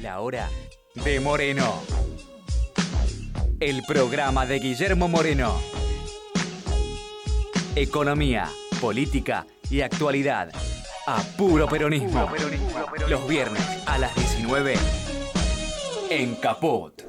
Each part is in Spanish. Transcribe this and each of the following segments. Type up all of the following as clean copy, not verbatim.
La hora de Moreno. El programa de Guillermo Moreno. Economía, política y actualidad. A puro peronismo. Los viernes a las 19 en Caput.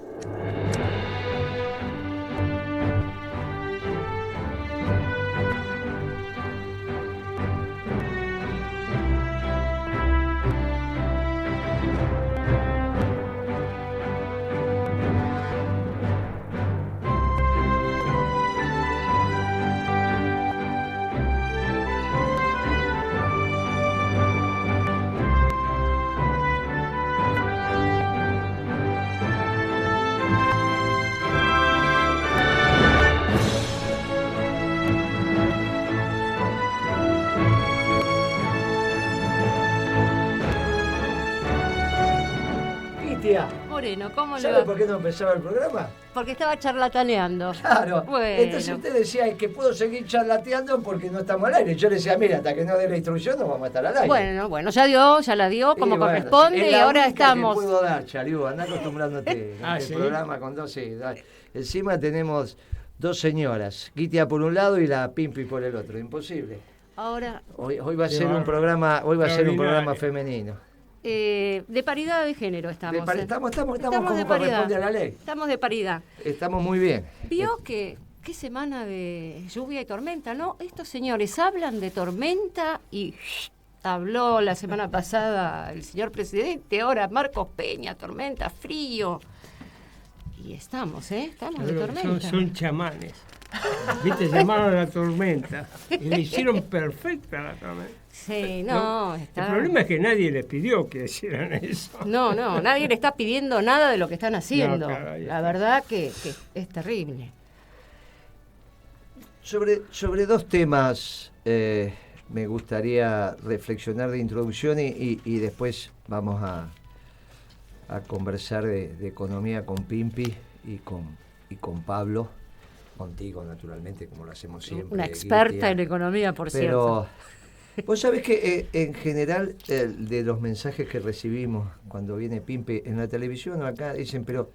Moreno, ¿cómo le ¿Sabe va? por qué no empezaba el programa? Porque estaba charlataneando. Claro. Bueno. Entonces usted decía que puedo seguir charlateando porque no estamos al aire. Yo le decía, mira, hasta que no dé la instrucción no vamos a estar al aire. Bueno, ya la dio como corresponde sí, y ahora estamos. Que puedo dar, Chariú, anda acostumbrándote al ¿sí? programa con dos. Sí, dale. Encima tenemos dos señoras, Gitia por un lado y la Pimpi por el otro. Imposible. Ahora. Hoy va a ser un programa, femenino. De paridad de género estamos. Estamos como de paridad. corresponde a la ley. Estamos de paridad. Estamos muy bien. Vio que qué semana de lluvia y tormenta, ¿no? Estos señores hablan de tormenta y habló la semana pasada el señor presidente, ahora Marcos Peña, tormenta, frío. Y estamos de tormenta. Son chamanes. ¿Viste? Llamaron a la tormenta y le hicieron perfecta la tormenta. Sí, no. El problema es que nadie les pidió que hicieran eso. No, nadie le está pidiendo nada de lo que están haciendo. No, claro, la verdad que es terrible. Sobre dos temas me gustaría reflexionar de introducción y después vamos a conversar de economía con Pimpi y con Pablo, contigo naturalmente, como lo hacemos siempre. Una experta Gitia. en economía, por cierto. Pero vos sabés que en general de los mensajes que recibimos cuando viene Pimpi en la televisión o acá, dicen, pero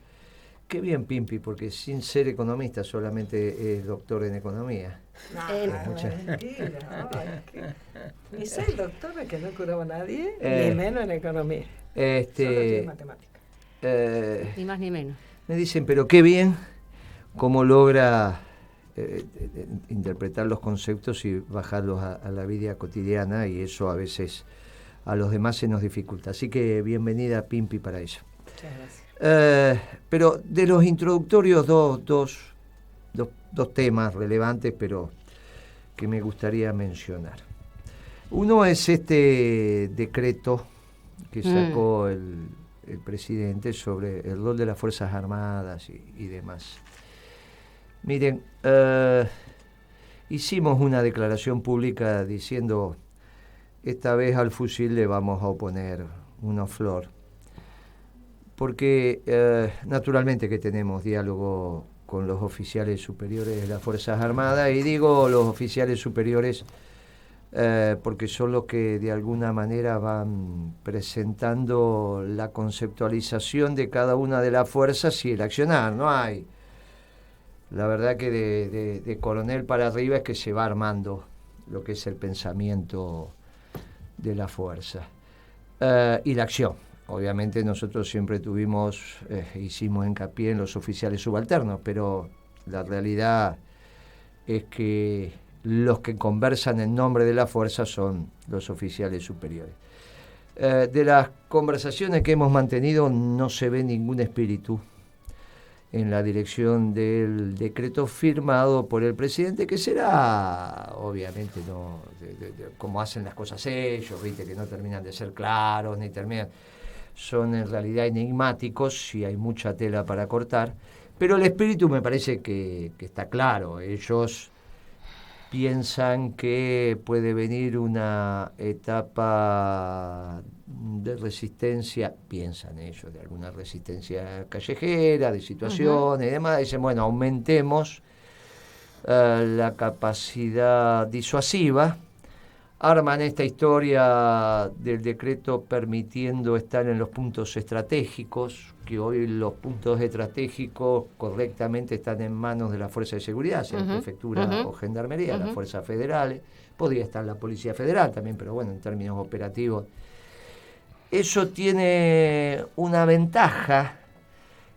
qué bien Pimpi, porque sin ser economista solamente es doctor en economía. Ni ser doctor que no curaba a nadie, ni menos en economía. Solo en matemática. Ni más ni menos. Me dicen, pero qué bien cómo logra interpretar los conceptos y bajarlos a la vida cotidiana, y eso a veces a los demás se nos dificulta. Así que bienvenida Pimpi para eso. Muchas gracias. Pero de los introductorios, dos temas relevantes, pero que me gustaría mencionar. Uno es este decreto que sacó el presidente sobre el rol de las Fuerzas Armadas y demás. Miren, hicimos una declaración pública diciendo, esta vez al fusil le vamos a oponer una flor, porque naturalmente que tenemos diálogo con los oficiales superiores de las Fuerzas Armadas, y digo los oficiales superiores porque son los que de alguna manera van presentando la conceptualización de cada una de las fuerzas y el accionar. No hay, la verdad que de coronel para arriba es que se va armando lo que es el pensamiento de la fuerza y la acción. Obviamente nosotros siempre hicimos hincapié en los oficiales subalternos, pero la realidad es que los que conversan en nombre de la fuerza son los oficiales superiores. De las conversaciones que hemos mantenido no se ve ningún espíritu en la dirección del decreto firmado por el presidente, que será, obviamente, no como hacen las cosas ellos, viste, que no terminan de ser claros, ni terminan, son en realidad enigmáticos y hay mucha tela para cortar, pero el espíritu me parece que está claro. Ellos piensan que puede venir una etapa de resistencia, piensan ellos, de alguna resistencia callejera, de situaciones y demás. Dicen, bueno, aumentemos la capacidad disuasiva, arman esta historia del decreto permitiendo estar en los puntos estratégicos, que hoy los puntos estratégicos correctamente están en manos de la Fuerza de Seguridad, sea prefectura o gendarmería, las fuerzas federales, podría estar la Policía Federal también, pero bueno, en términos operativos. Eso tiene una ventaja,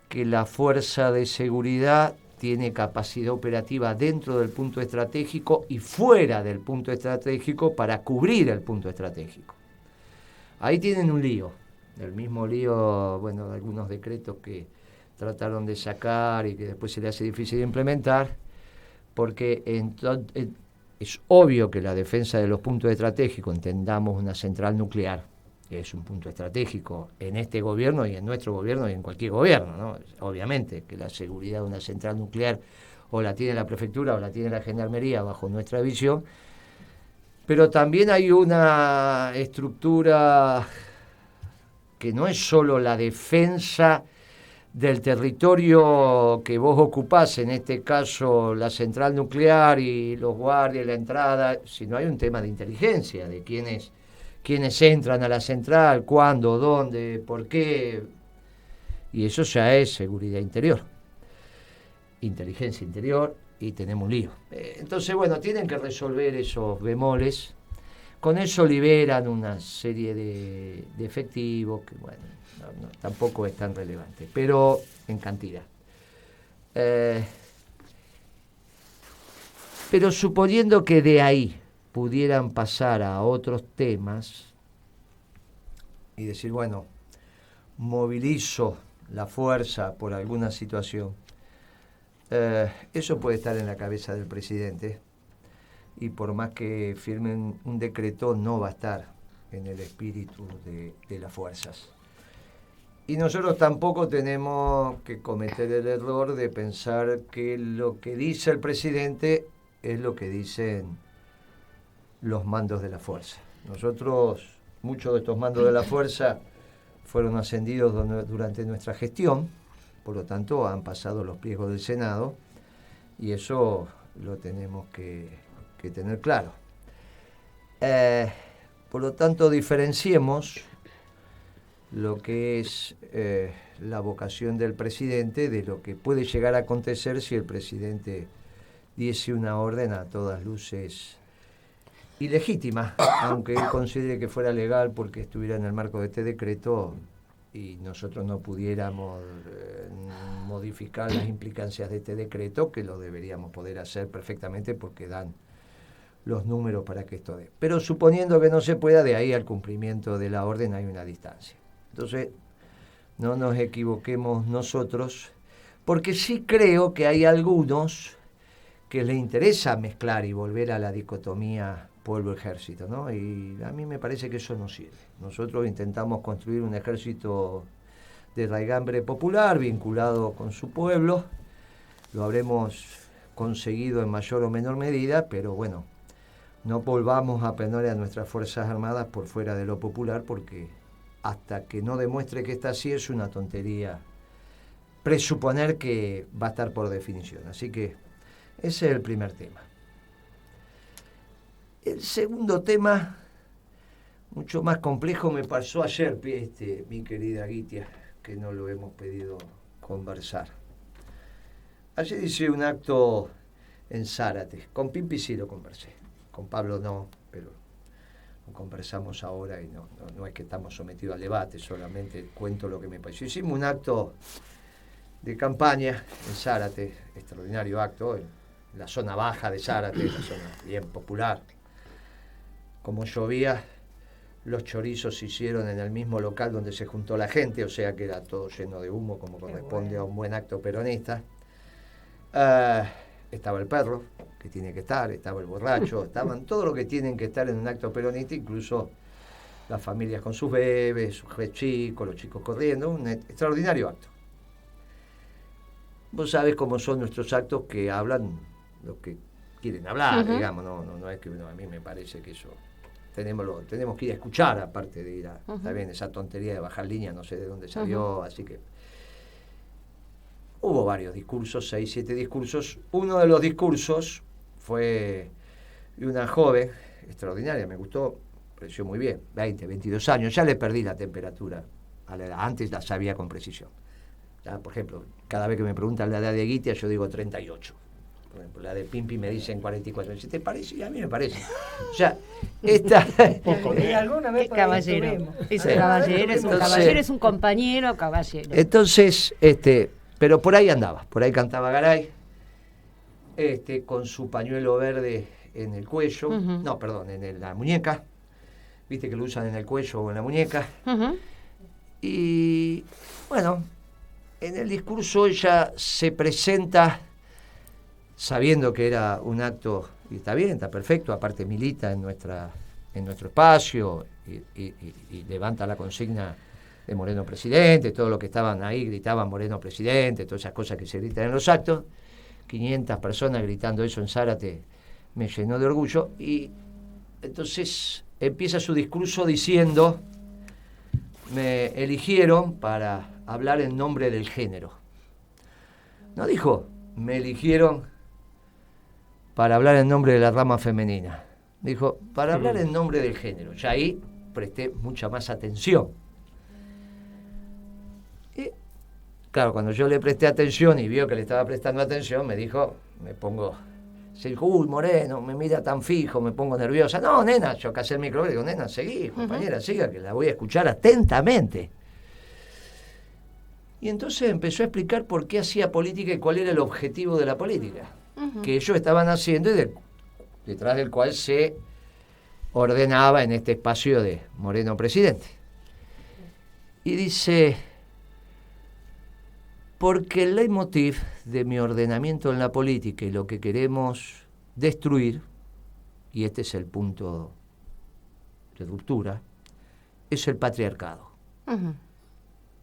que la Fuerza de Seguridad tiene capacidad operativa dentro del punto estratégico y fuera del punto estratégico para cubrir el punto estratégico. Ahí tienen un lío, el mismo lío, bueno, de algunos decretos que trataron de sacar y que después se le hace difícil de implementar, porque es obvio que la defensa de los puntos estratégicos, entendamos una central nuclear, que es un punto estratégico en este gobierno y en nuestro gobierno y en cualquier gobierno, ¿no? Obviamente que la seguridad de una central nuclear o la tiene la prefectura o la tiene la gendarmería bajo nuestra visión, pero también hay una estructura que no es solo la defensa del territorio que vos ocupás, en este caso la central nuclear y los guardias, la entrada, sino hay un tema de inteligencia, de quiénes entran a la central, cuándo, dónde, por qué, y eso ya es seguridad interior, inteligencia interior, y tenemos un lío. Entonces, bueno, tienen que resolver esos bemoles, con eso liberan una serie de efectivos, que bueno, no, tampoco es tan relevante, pero en cantidad. Pero suponiendo que de ahí pudieran pasar a otros temas y decir, bueno, movilizo la fuerza por alguna situación, eso puede estar en la cabeza del presidente, y por más que firmen un decreto no va a estar en el espíritu de las fuerzas. Y nosotros tampoco tenemos que cometer el error de pensar que lo que dice el presidente es lo que dicen los mandos de la fuerza. Nosotros, muchos de estos mandos de la fuerza fueron ascendidos durante nuestra gestión, por lo tanto han pasado los pliegos del Senado, y eso lo tenemos que tener claro. Por lo tanto, diferenciemos lo que es la vocación del presidente de lo que puede llegar a acontecer si el presidente diese una orden a todas luces ilegítima, aunque él considere que fuera legal porque estuviera en el marco de este decreto y nosotros no pudiéramos modificar las implicancias de este decreto, que lo deberíamos poder hacer perfectamente porque dan los números para que esto dé. Pero suponiendo que no se pueda, de ahí al cumplimiento de la orden hay una distancia. Entonces, no nos equivoquemos nosotros, porque sí creo que hay algunos que les interesa mezclar y volver a la dicotomía pueblo-ejército, ¿no? Y a mí me parece que eso no sirve. Nosotros intentamos construir un ejército de raigambre popular, vinculado con su pueblo. Lo habremos conseguido en mayor o menor medida, pero bueno, no volvamos a poner a nuestras Fuerzas Armadas por fuera de lo popular, porque hasta que no demuestre que está así es una tontería presuponer que va a estar por definición. Así que ese es el primer tema. El segundo tema, mucho más complejo, me pasó ayer, mi querida Guitia, que no lo hemos pedido conversar. Ayer hice un acto en Zárate. Con Pimpi sí lo conversé. Con Pablo no, pero lo conversamos ahora y no es que estamos sometidos al debate, solamente cuento lo que me pareció. Hicimos un acto de campaña en Zárate, extraordinario acto, en la zona baja de Zárate, la zona bien popular. Como llovía, los chorizos se hicieron en el mismo local donde se juntó la gente, o sea que era todo lleno de humo, como corresponde a un buen acto peronista. Estaba el perro, que tiene que estar, estaba el borracho, estaban todo lo que tienen que estar en un acto peronista, incluso las familias con sus bebés, sus chicos, los chicos corriendo, un extraordinario acto. Vos sabés cómo son nuestros actos, que hablan lo que quieren hablar, digamos, no es que a mí me parece que eso tenemos que ir a escuchar, aparte de ir a, está bien, esa tontería de bajar línea, no sé de dónde salió, así que hubo varios discursos, 6, 7 discursos. Uno de los discursos fue de una joven extraordinaria, me gustó, pareció muy bien, 20, 22 años, ya le perdí la temperatura a la edad, antes la sabía con precisión. Ya, por ejemplo, cada vez que me preguntan la edad de Guitia, yo digo 38. Por ejemplo, la de Pimpi me dicen 44. ¿Te parece? Y a mí me parece. O sea, esta... alguna vez caballero. Es un Sí. caballero, es un Entonces, caballero, es un compañero caballero. Entonces, pero por ahí andaba, por ahí cantaba Garay, con su pañuelo verde en el cuello, no, perdón, en la muñeca, viste que lo usan en el cuello o en la muñeca, y bueno, en el discurso ella se presenta sabiendo que era un acto, y está bien, está perfecto, aparte milita en nuestro espacio y levanta la consigna de Moreno presidente, todos los que estaban ahí gritaban Moreno presidente, todas esas cosas que se gritan en los actos, 500 personas gritando eso en Zárate me llenó de orgullo, y entonces empieza su discurso diciendo: me eligieron para hablar en nombre del género. No dijo, me eligieron para hablar en nombre de la rama femenina. Dijo, para hablar en nombre del género. Ya ahí presté mucha más atención. Y claro, cuando yo le presté atención y vio que le estaba prestando atención, me dijo, se dijo, uy, Moreno, me mira tan fijo, me pongo nerviosa. No, nena, yo casé el micrófono y digo, nena, seguí, compañera, siga, que la voy a escuchar atentamente. Y entonces empezó a explicar por qué hacía política y cuál era el objetivo de la política, que ellos estaban haciendo y detrás del cual se ordenaba en este espacio de Moreno presidente. Y dice, porque el leitmotiv de mi ordenamiento en la política y lo que queremos destruir, y este es el punto de ruptura, es el patriarcado.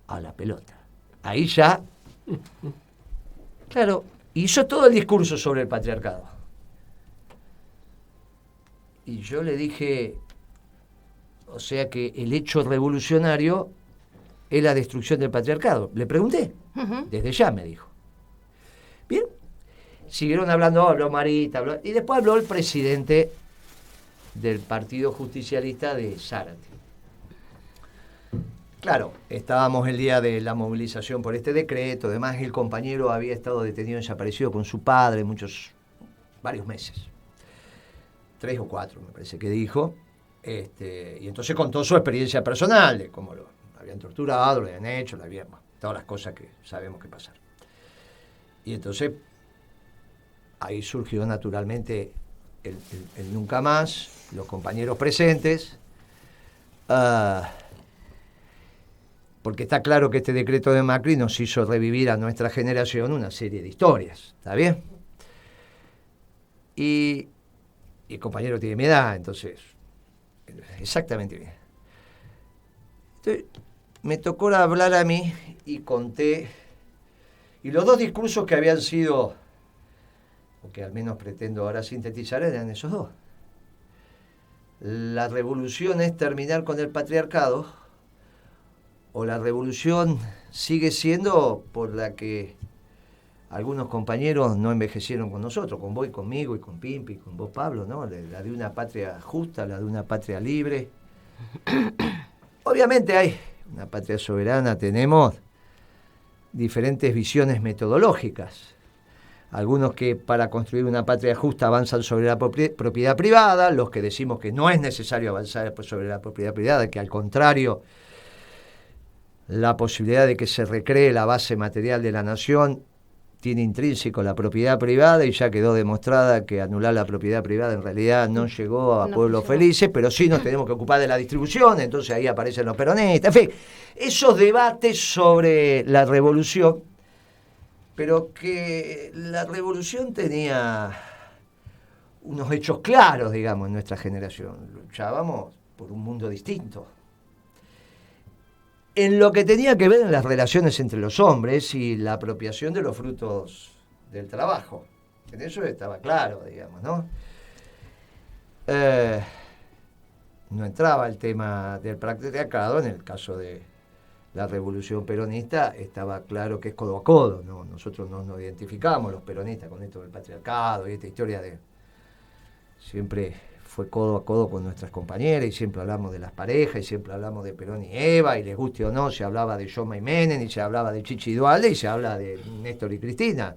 A la pelota. Ahí ya, claro, hizo todo el discurso sobre el patriarcado. Y yo le dije, o sea que el hecho revolucionario es la destrucción del patriarcado. Le pregunté, desde ya me dijo. Bien, siguieron hablando, habló Marita, y después habló el presidente del Partido Justicialista de Zárate. Claro, estábamos el día de la movilización por este decreto, además el compañero había estado detenido y desaparecido con su padre varios meses, 3 o 4 me parece que dijo, y entonces contó su experiencia personal, de cómo lo habían torturado, lo habían hecho, todas las cosas que sabemos que pasaron. Y entonces ahí surgió naturalmente el nunca más, los compañeros presentes, porque está claro que este decreto de Macri nos hizo revivir a nuestra generación una serie de historias, ¿está bien? Y el compañero tiene mi edad, entonces, exactamente bien. Entonces, me tocó hablar a mí y conté, y los 2 discursos que habían sido, o que al menos pretendo ahora sintetizar, eran esos 2. La revolución es terminar con el patriarcado, o la revolución sigue siendo por la que algunos compañeros no envejecieron con nosotros, con vos y conmigo y con Pimpi, con vos, Pablo, ¿no? La de una patria justa, la de una patria libre. Obviamente hay una patria soberana, tenemos diferentes visiones metodológicas. Algunos que para construir una patria justa avanzan sobre la propiedad privada, los que decimos que no es necesario avanzar sobre la propiedad privada, que al contrario, la posibilidad de que se recree la base material de la nación tiene intrínseco la propiedad privada, y ya quedó demostrada que anular la propiedad privada en realidad no llegó a pueblos felices, pero sí nos tenemos que ocupar de la distribución, entonces ahí aparecen los peronistas, en fin, esos debates sobre la revolución, pero que la revolución tenía unos hechos claros, digamos, en nuestra generación. Luchábamos por un mundo distinto. En lo que tenía que ver en las relaciones entre los hombres y la apropiación de los frutos del trabajo. En eso estaba claro, digamos, ¿no? No entraba el tema del patriarcado. En el caso de la revolución peronista estaba claro que es codo a codo, ¿no? Nosotros no nos identificamos, los peronistas, con esto del patriarcado y esta historia de siempre fue codo a codo con nuestras compañeras y siempre hablamos de las parejas y siempre hablamos de Perón y Eva, y les guste o no, se hablaba de Yoma y Menem y se hablaba de Chichi Dualde y se habla de Néstor y Cristina.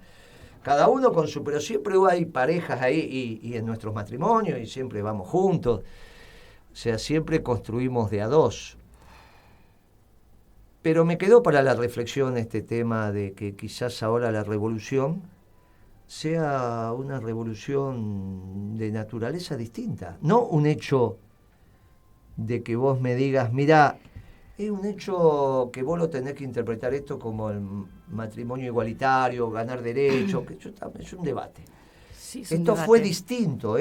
Cada uno con su... Pero siempre hay parejas ahí y en nuestros matrimonios y siempre vamos juntos. O sea, siempre construimos de a dos. Pero me quedó para la reflexión este tema de que quizás ahora la revolución sea una revolución de naturaleza distinta. No un hecho de que vos me digas, mira, es un hecho que vos lo tenés que interpretar esto como el matrimonio igualitario, ganar derechos, que es un debate. Sí, Esto fue distinto,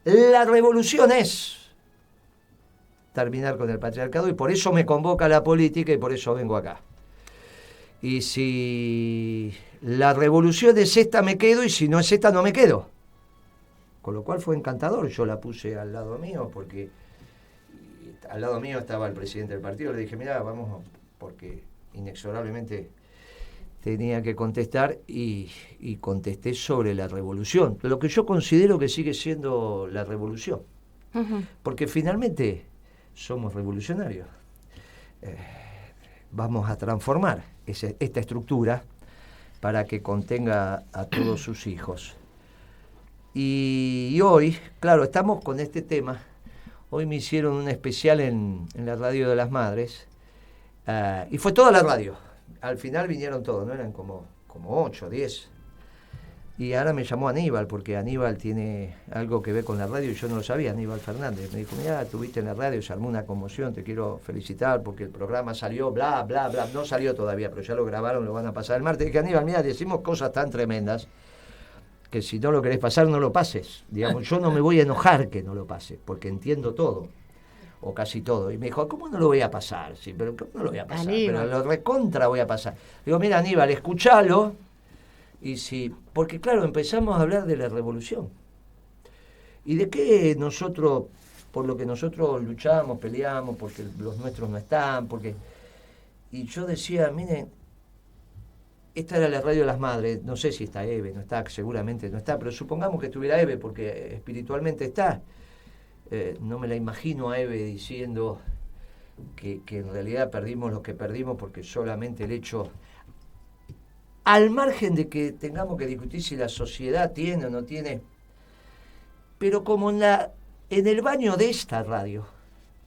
la revolución es terminar con el patriarcado y por eso me convoca la política y por eso vengo acá. Y si la revolución es esta, me quedo, y si no es esta, no me quedo. Con lo cual fue encantador, yo la puse al lado mío, porque al lado mío estaba el presidente del partido, le dije, mira, vamos, porque inexorablemente tenía que contestar, y contesté sobre la revolución, lo que yo considero que sigue siendo la revolución, porque finalmente somos revolucionarios. Vamos a transformar esta estructura para que contenga a todos sus hijos. Y hoy, claro, estamos con este tema. Hoy me hicieron un especial en la radio de las madres, y fue toda la radio. Al final vinieron todos, ¿no? Eran como 8, 10. Y ahora me llamó Aníbal, porque Aníbal tiene algo que ver con la radio y yo no lo sabía, Aníbal Fernández. Me dijo, mira, estuviste en la radio, se armó una conmoción, te quiero felicitar porque el programa salió, bla, bla, bla. No salió todavía, pero ya lo grabaron, lo van a pasar el martes. Dije, Aníbal, mira, decimos cosas tan tremendas que si no lo querés pasar, no lo pases. Digamos, yo no me voy a enojar que no lo pases, porque entiendo todo, o casi todo. Y me dijo, ¿cómo no lo voy a pasar? Sí, pero ¿cómo no lo voy a pasar? Aníbal. Pero lo recontra voy a pasar. Digo, mira, Aníbal, escuchalo. Y sí, porque claro, empezamos a hablar de la revolución. Y de qué nosotros, por lo que nosotros luchamos, peleamos, porque los nuestros no están, porque... Y yo decía, miren, esta era la radio de las madres, no sé si está Eve, no está, seguramente no está, pero supongamos que estuviera Eve, porque espiritualmente está. No me la imagino a Eve diciendo que en realidad perdimos lo que perdimos porque solamente el hecho... Al margen de que tengamos que discutir si la sociedad tiene o no tiene, pero como en el baño de esta radio,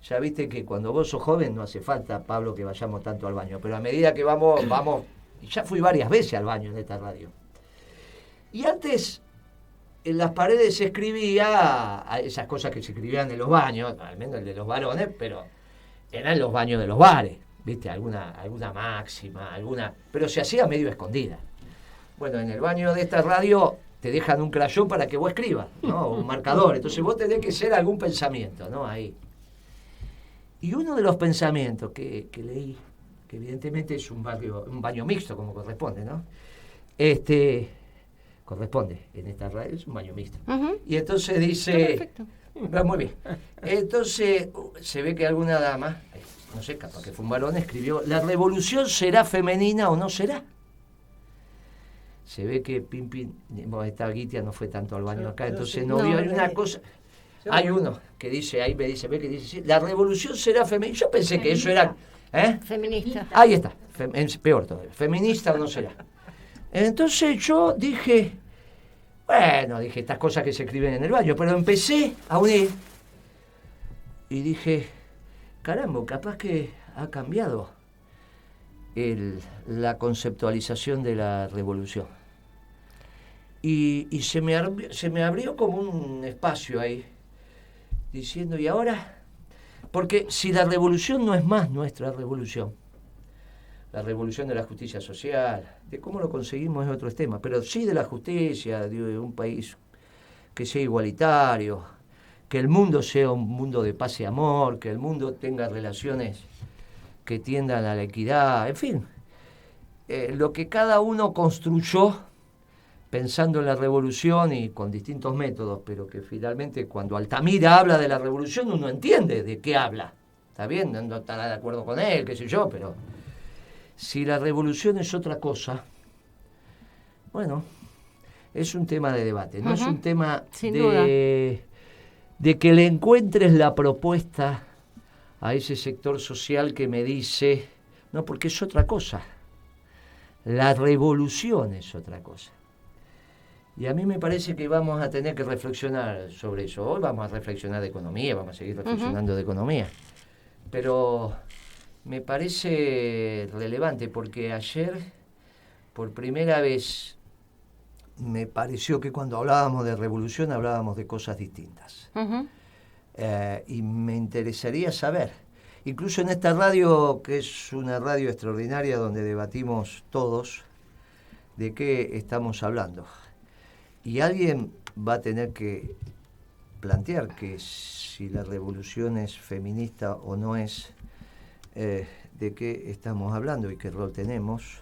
ya viste que cuando vos sos joven no hace falta, Pablo, que vayamos tanto al baño, pero a medida que vamos, y ya fui varias veces al baño en esta radio. Y antes en las paredes se escribía a esas cosas que se escribían en los baños, al menos el de los varones, pero eran los baños de los bares. ¿Viste? Alguna máxima, pero se hacía medio escondida. Bueno, en el baño de esta radio te dejan un crayón para que vos escribas, ¿no? Un marcador. Entonces vos tenés que ser algún pensamiento, ¿no? Ahí. Y uno de los pensamientos que leí, que evidentemente es un baño mixto, como corresponde, ¿no? Corresponde en esta radio, es un baño mixto. Y entonces dice... Perfecto. Muy bien. Entonces se ve que alguna dama... no sé, capaz que fue un varón, escribió, ¿la revolución será femenina o no será? Se ve que esta Guitia no fue tanto al baño acá, entonces no vio, hay una cosa, hay uno que dice, ahí me dice, ve que dice, sí, ¿la revolución será femenina? Yo pensé que eso era... Feminista. Ahí está, peor todavía, ¿feminista o no será? Entonces yo dije, estas cosas que se escriben en el baño, pero empecé a unir y dije... Caramba, capaz que ha cambiado la conceptualización de la revolución. Y se me abrió como un espacio ahí, diciendo, ¿y ahora? Porque si la revolución no es más nuestra revolución, la revolución de la justicia social, de cómo lo conseguimos es otro tema, pero sí de la justicia, de un país que sea igualitario, que el mundo sea un mundo de paz y amor, que el mundo tenga relaciones que tiendan a la equidad, en fin, lo que cada uno construyó pensando en la revolución y con distintos métodos, pero que finalmente cuando Altamira habla de la revolución uno entiende de qué habla, está bien, no estará de acuerdo con él, qué sé yo, pero si la revolución es otra cosa, bueno, es un tema de debate, no es un tema Sin duda. de que le encuentres la propuesta a ese sector social que me dice, no, porque es otra cosa. La revolución es otra cosa. Y a mí me parece que vamos a tener que reflexionar sobre eso. Hoy vamos a reflexionar de economía, vamos a seguir reflexionando de economía. Pero me parece relevante porque ayer, por primera vez, me pareció que cuando hablábamos de revolución hablábamos de cosas distintas. Y me interesaría saber, incluso en esta radio, que es una radio extraordinaria donde debatimos todos, de qué estamos hablando. Y alguien va a tener que plantear que si la revolución es feminista o no es, de qué estamos hablando y qué rol tenemos,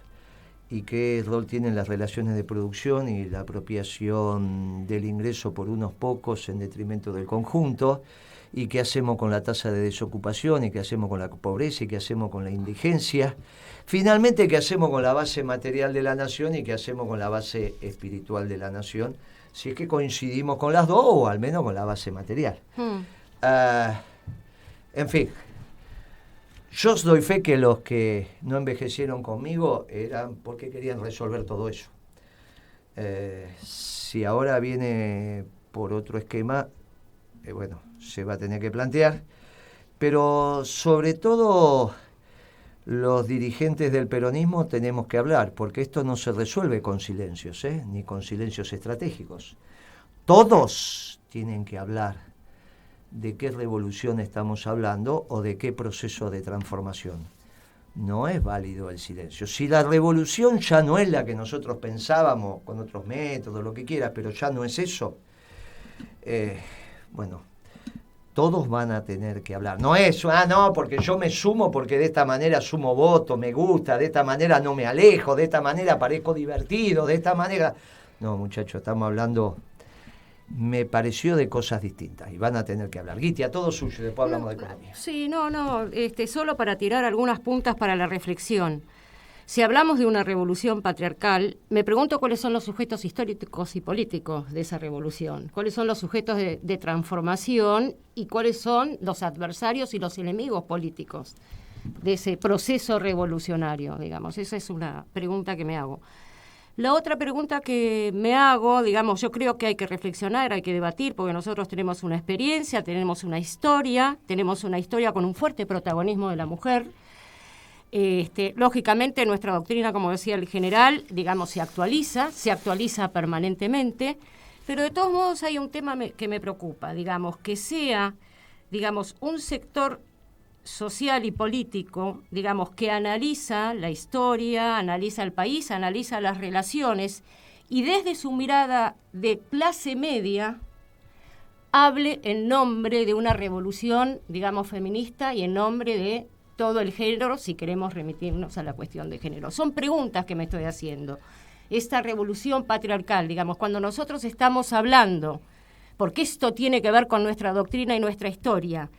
y qué rol tienen las relaciones de producción y la apropiación del ingreso por unos pocos en detrimento del conjunto, y qué hacemos con la tasa de desocupación, y qué hacemos con la pobreza, y qué hacemos con la indigencia. Finalmente, qué hacemos con la base material de la nación y qué hacemos con la base espiritual de la nación, si es que coincidimos con las dos, o al menos con la base material. En fin, yo os doy fe que los que no envejecieron conmigo eran porque querían resolver todo eso. Si ahora viene por otro esquema, bueno, se va a tener que plantear, pero sobre todo los dirigentes del peronismo tenemos que hablar, porque esto no se resuelve con silencios, ni con silencios estratégicos. Todos tienen que hablar de qué revolución estamos hablando o de qué proceso de transformación. No es válido el silencio. Si la revolución ya no es la que nosotros pensábamos, con otros métodos, lo que quieras, pero ya no es eso, bueno, todos van a tener que hablar. No es, no, porque yo me sumo, porque de esta manera sumo voto, me gusta, de esta manera no me alejo, de esta manera parezco divertido, de esta manera... No, muchachos, estamos hablando, me pareció, de cosas distintas, y van a tener que hablar. Guiti, a todo suyo, después hablamos de economía. Sí, solo para tirar algunas puntas para la reflexión. Si hablamos de una revolución patriarcal, me pregunto cuáles son los sujetos históricos y políticos de esa revolución, cuáles son los sujetos de transformación y cuáles son los adversarios y los enemigos políticos de ese proceso revolucionario, digamos. Esa es una pregunta que me hago. La otra pregunta que me hago, digamos, yo creo que hay que reflexionar, hay que debatir, porque nosotros tenemos una experiencia, tenemos una historia con un fuerte protagonismo de la mujer. Lógicamente nuestra doctrina, como decía el general, digamos, se actualiza permanentemente, pero de todos modos hay un tema que me preocupa, digamos, que sea, digamos, un sector social y político, digamos, que analiza la historia, analiza el país, analiza las relaciones, y desde su mirada de clase media hable en nombre de una revolución, digamos, feminista, y en nombre de todo el género, si queremos remitirnos a la cuestión de género. Son preguntas que me estoy haciendo. Esta revolución patriarcal, digamos, cuando nosotros estamos hablando, porque esto tiene que ver con nuestra doctrina y nuestra historia,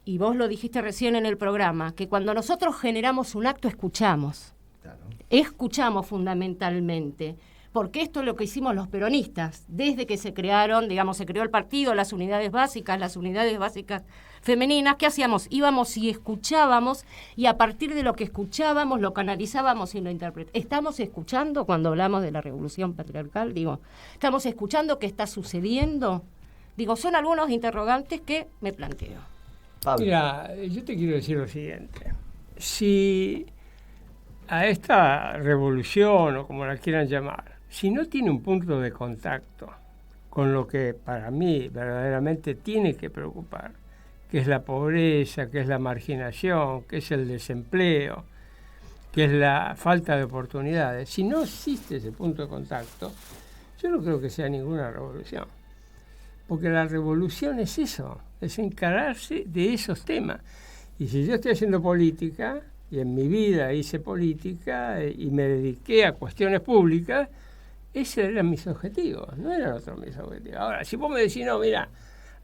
y vos lo dijiste recién en el programa, que cuando nosotros generamos un acto escuchamos. Claro. Escuchamos fundamentalmente, porque esto es lo que hicimos los peronistas, desde que se crearon, digamos, se creó el partido, las unidades básicas femeninas. ¿Qué hacíamos? Íbamos y escuchábamos, y a partir de lo que escuchábamos, lo canalizábamos y lo interpretábamos. ¿Estamos escuchando cuando hablamos de la revolución patriarcal? Digo, ¿estamos escuchando qué está sucediendo? Digo, son algunos interrogantes que me planteo. Pablo. Mira, yo te quiero decir lo siguiente. Si a esta revolución, o como la quieran llamar, si no tiene un punto de contacto con lo que para mí verdaderamente tiene que preocupar, que es la pobreza, que es la marginación, que es el desempleo, que es la falta de oportunidades, si no existe ese punto de contacto, yo no creo que sea ninguna revolución. Porque la revolución es eso, es encararse de esos temas. Y si yo estoy haciendo política, y en mi vida hice política y me dediqué a cuestiones públicas, esos eran mis objetivos, no eran otros mis objetivos. Ahora, si vos me decís, no, mira,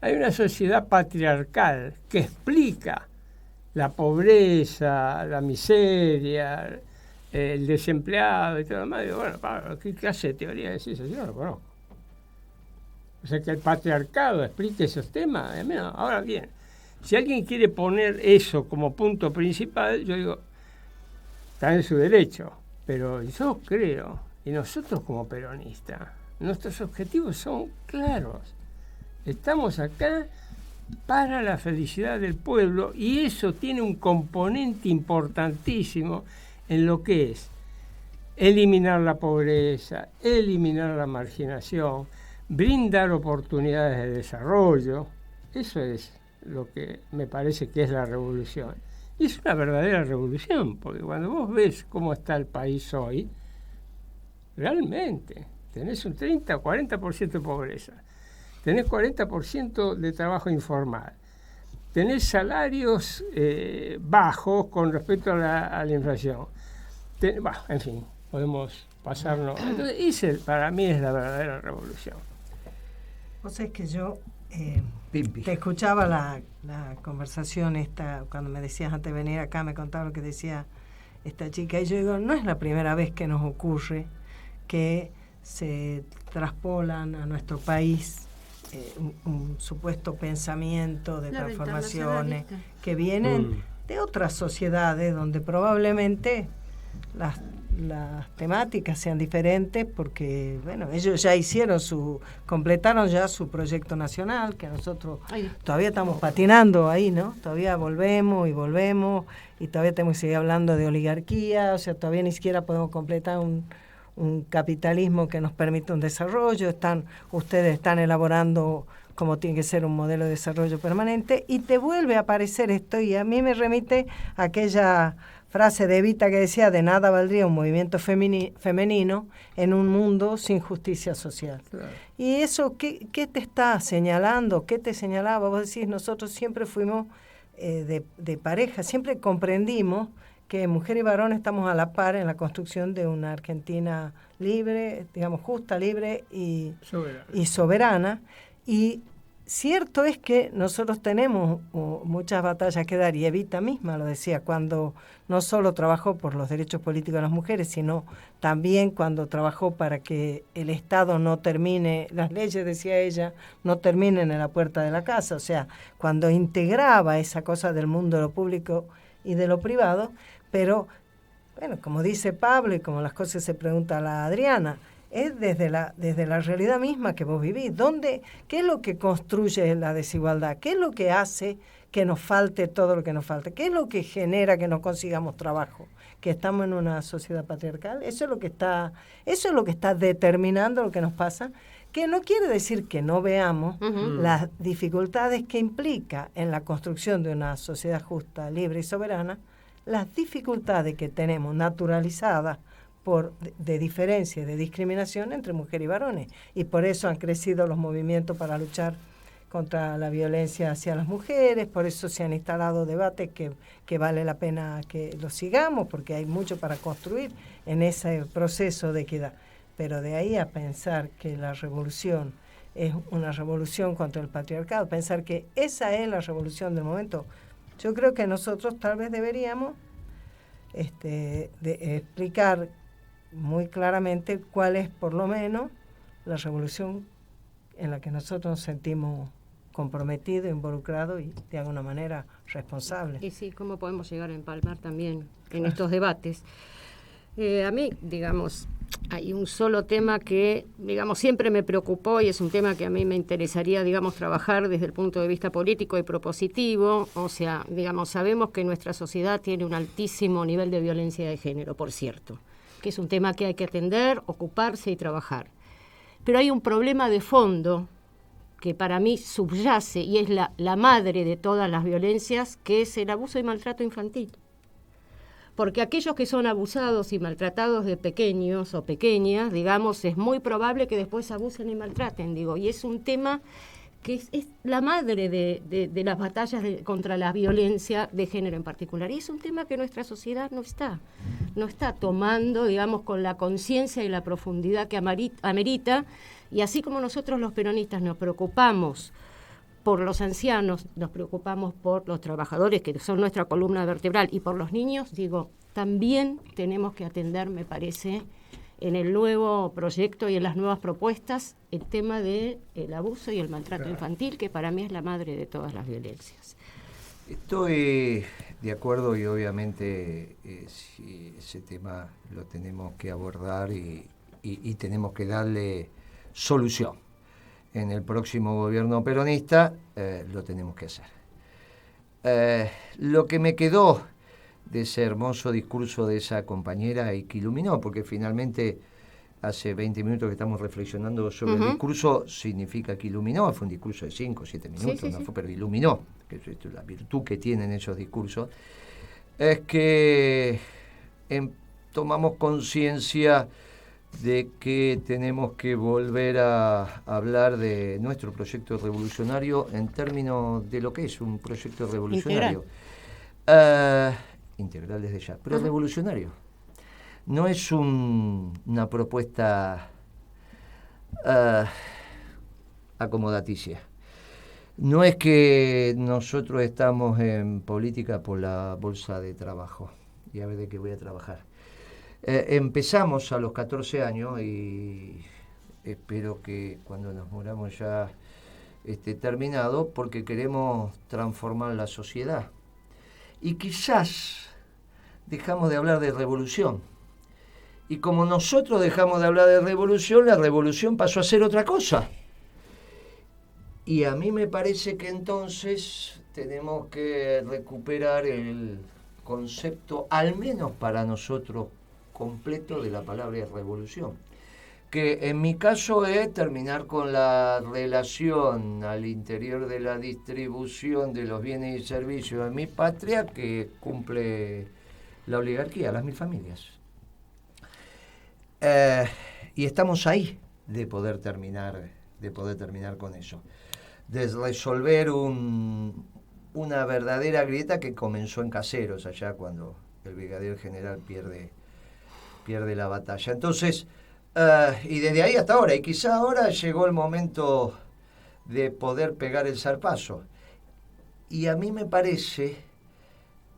hay una sociedad patriarcal que explica la pobreza, la miseria, el desempleado y todo lo demás, digo, bueno, Pablo, ¿qué clase de teoría es eso? Yo no lo conozco. O sea, que el patriarcado explique esos temas. Ahora bien, si alguien quiere poner eso como punto principal, yo digo, está en su derecho, pero yo creo, y nosotros como peronistas, nuestros objetivos son claros. Estamos acá para la felicidad del pueblo y eso tiene un componente importantísimo en lo que es eliminar la pobreza, eliminar la marginación, brindar oportunidades de desarrollo. Eso es lo que me parece que es la revolución. Y es una verdadera revolución, porque cuando vos ves cómo está el país hoy, realmente tenés un 30 o 40% de pobreza, tenés 40% de trabajo informal, tenés salarios bajos con respecto a la inflación. En fin, podemos pasarnos. Entonces, para mí es la verdadera revolución. Vos sabés que yo te escuchaba la conversación esta, cuando me decías antes de venir acá, me contaba lo que decía esta chica, y yo digo, no es la primera vez que nos ocurre que se traspolan a nuestro país un supuesto pensamiento de transformaciones que vienen de otras sociedades donde probablemente las temáticas sean diferentes, porque bueno, ellos ya completaron ya su proyecto nacional, que nosotros todavía estamos patinando ahí, ¿no? Todavía volvemos y todavía tenemos que seguir hablando de oligarquía, o sea, todavía ni siquiera podemos completar un capitalismo que nos permita un desarrollo. Ustedes están elaborando cómo tiene que ser un modelo de desarrollo permanente, y te vuelve a aparecer esto, y a mí me remite a aquella frase de Evita que decía, de nada valdría un movimiento femenino en un mundo sin justicia social. Claro. Y eso, ¿qué te está señalando? ¿Qué te señalaba? Vos decís, nosotros siempre fuimos de pareja, siempre comprendimos que mujer y varón estamos a la par en la construcción de una Argentina libre, digamos justa, libre y soberana. Y cierto es que nosotros tenemos muchas batallas que dar, y Evita misma lo decía, cuando no solo trabajó por los derechos políticos de las mujeres, sino también cuando trabajó para que el Estado no termine, las leyes, decía ella, no terminen en la puerta de la casa, o sea, cuando integraba esa cosa del mundo de lo público y de lo privado, pero, bueno, como dice Pablo y como las cosas se pregunta a la Adriana, es desde la realidad misma que vos vivís. ¿Qué es lo que construye la desigualdad? ¿Qué es lo que hace que nos falte todo lo que nos falta? ¿Qué es lo que genera que no consigamos trabajo? Que estamos en una sociedad patriarcal. Eso es lo que está determinando lo que nos pasa, que no quiere decir que no veamos las dificultades que implica en la construcción de una sociedad justa, libre y soberana, las dificultades que tenemos naturalizadas de diferencia, de discriminación entre mujeres y varones. Y por eso han crecido los movimientos para luchar contra la violencia hacia las mujeres, por eso se han instalado debates que vale la pena que los sigamos, porque hay mucho para construir en ese proceso de equidad. Pero de ahí a pensar que la revolución es una revolución contra el patriarcado, pensar que esa es la revolución del momento, yo creo que nosotros tal vez deberíamos explicar muy claramente cuál es, por lo menos, la revolución en la que nosotros nos sentimos comprometidos, involucrados y de alguna manera responsables. Y sí, cómo podemos llegar a empalmar también en estos debates. A mí, digamos, hay un solo tema que, digamos, siempre me preocupó y es un tema que a mí me interesaría, digamos, trabajar desde el punto de vista político y propositivo. O sea, digamos, sabemos que nuestra sociedad tiene un altísimo nivel de violencia de género, por cierto, que es un tema que hay que atender, ocuparse y trabajar. Pero hay un problema de fondo que para mí subyace y es la madre de todas las violencias, que es el abuso y maltrato infantil. Porque aquellos que son abusados y maltratados de pequeños o pequeñas, digamos, es muy probable que después abusen y maltraten, digo. Y es un tema que es la madre de las batallas contra la violencia de género en particular. Y es un tema que nuestra sociedad no está tomando, digamos, con la conciencia y la profundidad que amerita. Y así como nosotros los peronistas nos preocupamos por los ancianos, nos preocupamos por los trabajadores, que son nuestra columna vertebral, y por los niños, digo, también tenemos que atender, me parece, en el nuevo proyecto y en las nuevas propuestas el tema del abuso y el maltrato infantil, que para mí es la madre de todas las violencias. Estoy de acuerdo y obviamente si ese tema lo tenemos que abordar y tenemos que darle solución. En el próximo gobierno peronista lo tenemos que hacer. Lo que me quedó de ese hermoso discurso de esa compañera y que iluminó, porque finalmente hace 20 minutos que estamos reflexionando sobre el discurso, significa que iluminó, fue un discurso de 5 o 7 minutos, sí. pero iluminó, que es la virtud que tienen esos discursos, es que tomamos conciencia de que tenemos que volver a hablar de nuestro proyecto revolucionario en términos de lo que es un proyecto revolucionario. Integral desde ya, pero revolucionario. No es una propuesta acomodaticia. No es que nosotros estamos en política por la bolsa de trabajo y a ver de qué voy a trabajar. Empezamos a los 14 años y espero que cuando nos muramos ya esté terminado, porque queremos transformar la sociedad. Y quizás dejamos de hablar de revolución. Y como nosotros dejamos de hablar de revolución, la revolución pasó a ser otra cosa. Y a mí me parece que entonces tenemos que recuperar el concepto, al menos para nosotros, completo de la palabra revolución. Que en mi caso es terminar con la relación al interior de la distribución de los bienes y servicios en mi patria que cumple la oligarquía, las 1000 familias. Y estamos ahí de poder terminar con eso. De resolver una verdadera grieta que comenzó en Caseros, allá cuando el brigadier general pierde la batalla. Entonces, y desde ahí hasta ahora, y quizá ahora llegó el momento de poder pegar el zarpazo. Y a mí me parece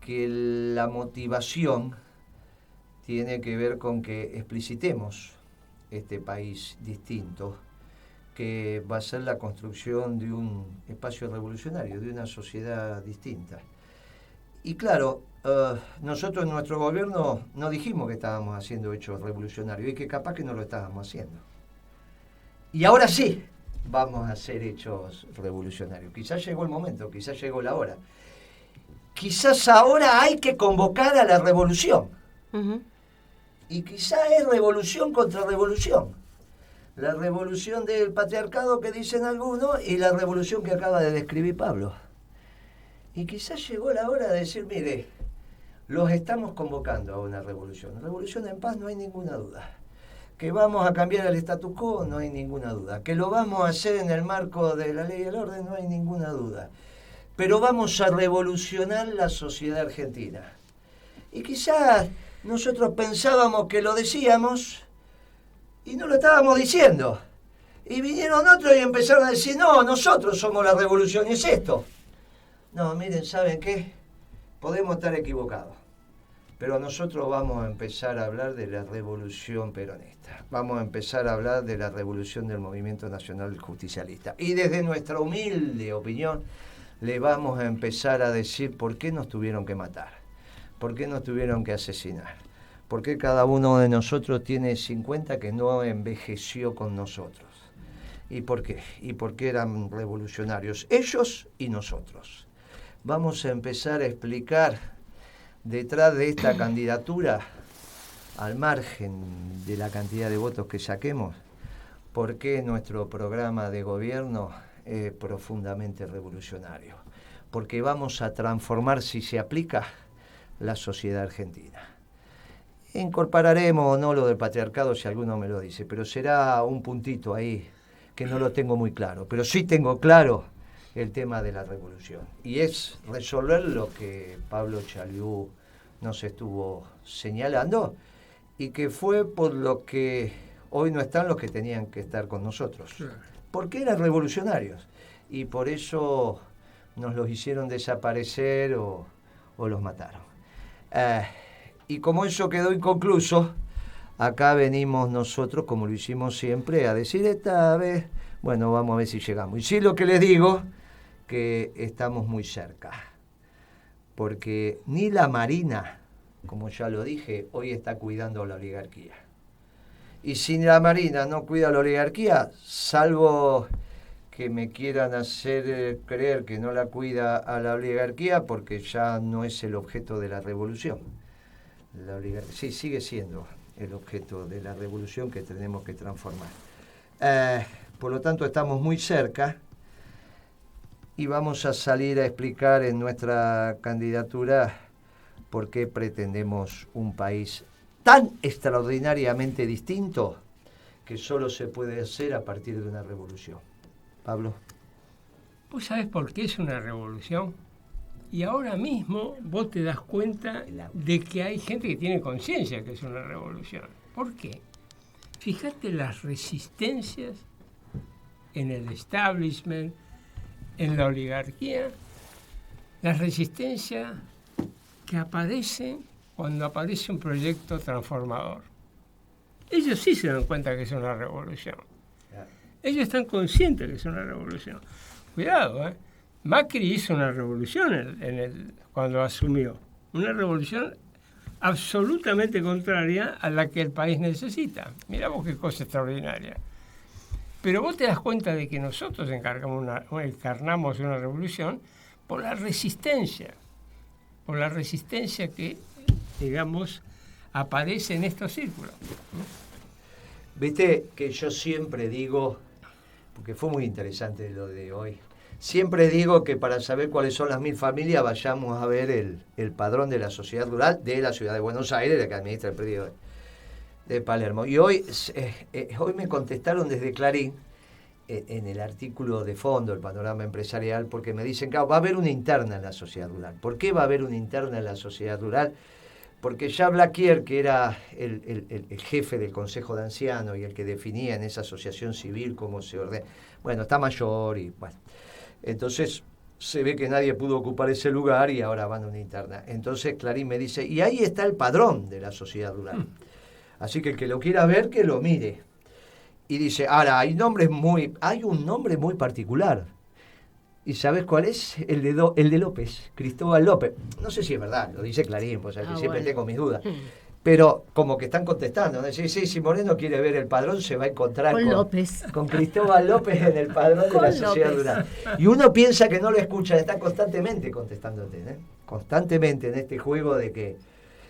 que la motivación tiene que ver con que explicitemos este país distinto, que va a ser la construcción de un espacio revolucionario, de una sociedad distinta. Y claro, nosotros en nuestro gobierno no dijimos que estábamos haciendo hechos revolucionarios y que capaz que no lo estábamos haciendo. Y ahora sí vamos a hacer hechos revolucionarios. Quizás llegó el momento, quizás llegó la hora. Quizás ahora hay que convocar a la revolución. Y quizás es revolución contra revolución. La revolución del patriarcado que dicen algunos y la revolución que acaba de describir Pablo. Y quizás llegó la hora de decir, mire, los estamos convocando a una revolución. Revolución en paz, no hay ninguna duda. Que vamos a cambiar el status quo, no hay ninguna duda. Que lo vamos a hacer en el marco de la ley y el orden, no hay ninguna duda. Pero vamos a revolucionar la sociedad argentina. Y quizás nosotros pensábamos que lo decíamos y no lo estábamos diciendo. Y vinieron otros y empezaron a decir, no, nosotros somos la revolución y es esto. No, miren, ¿saben qué? Podemos estar equivocados, pero nosotros vamos a empezar a hablar de la revolución peronista. Vamos a empezar a hablar de la revolución del Movimiento Nacional Justicialista. Y desde nuestra humilde opinión, le vamos a empezar a decir por qué nos tuvieron que matar, por qué nos tuvieron que asesinar, por qué cada uno de nosotros tiene 50 que no envejeció con nosotros. ¿Y por qué? Y por qué eran revolucionarios, ellos y nosotros. Vamos a empezar a explicar detrás de esta candidatura, al margen de la cantidad de votos que saquemos, por qué nuestro programa de gobierno es profundamente revolucionario. Porque vamos a transformar, si se aplica, la sociedad argentina. Incorporaremos o no lo del patriarcado si alguno me lo dice, pero será un puntito ahí que no lo tengo muy claro. Pero sí tengo claro el tema de la revolución. Y es resolver lo que Pablo Chaliú nos estuvo señalando y que fue por lo que hoy no están los que tenían que estar con nosotros. Porque eran revolucionarios. Y por eso nos los hicieron desaparecer o los mataron. Y como eso quedó inconcluso, Acá venimos nosotros, como lo hicimos siempre, a decir esta vez, bueno, vamos a ver si llegamos. Y sí, lo que les digo, que estamos muy cerca, porque ni la Marina, como ya lo dije, hoy está cuidando la oligarquía. Y si la Marina no cuida la oligarquía, salvo que me quieran hacer creer que no la cuida a la oligarquía, porque ya no es el objeto de la revolución. La oligarquía, sí, sigue siendo el objeto de la revolución que tenemos que transformar. Por lo tanto, estamos muy cerca y vamos a salir a explicar en nuestra candidatura por qué pretendemos un país tan extraordinariamente distinto que solo se puede hacer a partir de una revolución. Pablo. ¿Vos sabés por qué es una revolución? Y ahora mismo vos te das cuenta de que hay gente que tiene conciencia que es una revolución. ¿Por qué? Fíjate las resistencias en el establishment, en la oligarquía, las resistencias que aparecen cuando aparece un proyecto transformador. Ellos sí se dan cuenta que es una revolución. Ellos están conscientes que es una revolución. Cuidado, Macri hizo una revolución cuando asumió. Una revolución absolutamente contraria a la que el país necesita. Mirá vos qué cosa extraordinaria. Pero vos te das cuenta de que nosotros encarnamos una revolución por la resistencia que, digamos, aparece en estos círculos. Viste que yo siempre digo, porque fue muy interesante lo de hoy, siempre digo que para saber cuáles son las 1000 familias vayamos a ver el padrón de la sociedad rural de la ciudad de Buenos Aires, la que administra el predio de Palermo. Y hoy me contestaron desde Clarín, en el artículo de fondo, el panorama empresarial, porque me dicen, claro, va a haber una interna en la sociedad rural. ¿Por qué va a haber una interna en la sociedad rural? Porque ya Blaquier, que era el jefe del Consejo de Ancianos y el que definía en esa asociación civil cómo se ordena, bueno, está mayor y bueno. Entonces se ve que nadie pudo ocupar ese lugar y ahora van a una interna. Entonces Clarín me dice, y ahí está el padrón de la sociedad rural. Así que el que lo quiera ver, que lo mire. Y dice, ahora, hay un nombre muy particular. ¿Y sabes cuál es? El de López, Cristóbal López. No sé si es verdad, lo dice Clarín, pues siempre tengo mis dudas. Pero como que están contestando, ¿no? Sí, si Moreno quiere ver el padrón, se va a encontrar con Cristóbal López en el padrón de la sociedad rural. Y uno piensa que no lo escuchan, está constantemente contestándote, constantemente en este juego de que...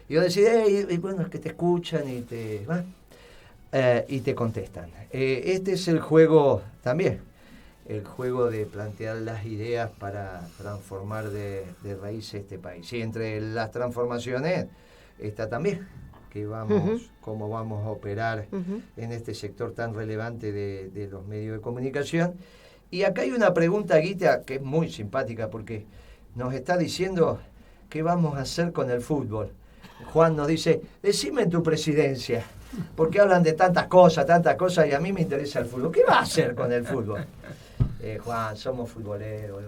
Y yo decía, bueno, es que te escuchan y te contestan. Este es el juego también, el juego de plantear las ideas para transformar de raíz este país. Y entre las transformaciones está también cómo vamos a operar en este sector tan relevante de los medios de comunicación. Y acá hay una pregunta, Guita, que es muy simpática porque nos está diciendo qué vamos a hacer con el fútbol. Juan nos dice, decime en tu presidencia, porque hablan de tantas cosas, y a mí me interesa el fútbol. ¿Qué va a hacer con el fútbol? Juan, somos futboleros.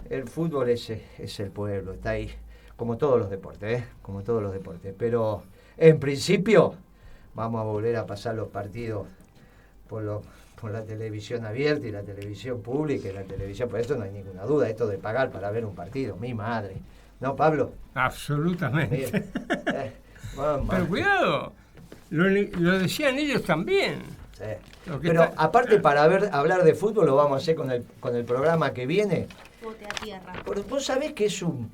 El fútbol es el pueblo, está ahí, como todos los deportes, como todos los deportes. Pero en principio vamos a volver a pasar los partidos por la televisión abierta y la televisión pública y la televisión, por eso no hay ninguna duda, esto de pagar para ver un partido, mi madre. ¿No, Pablo? Absolutamente. Pero cuidado, lo decían ellos también. Sí. Pero aparte para hablar de fútbol lo vamos a hacer con el programa que viene. Bote a tierra. Vos sabés que es un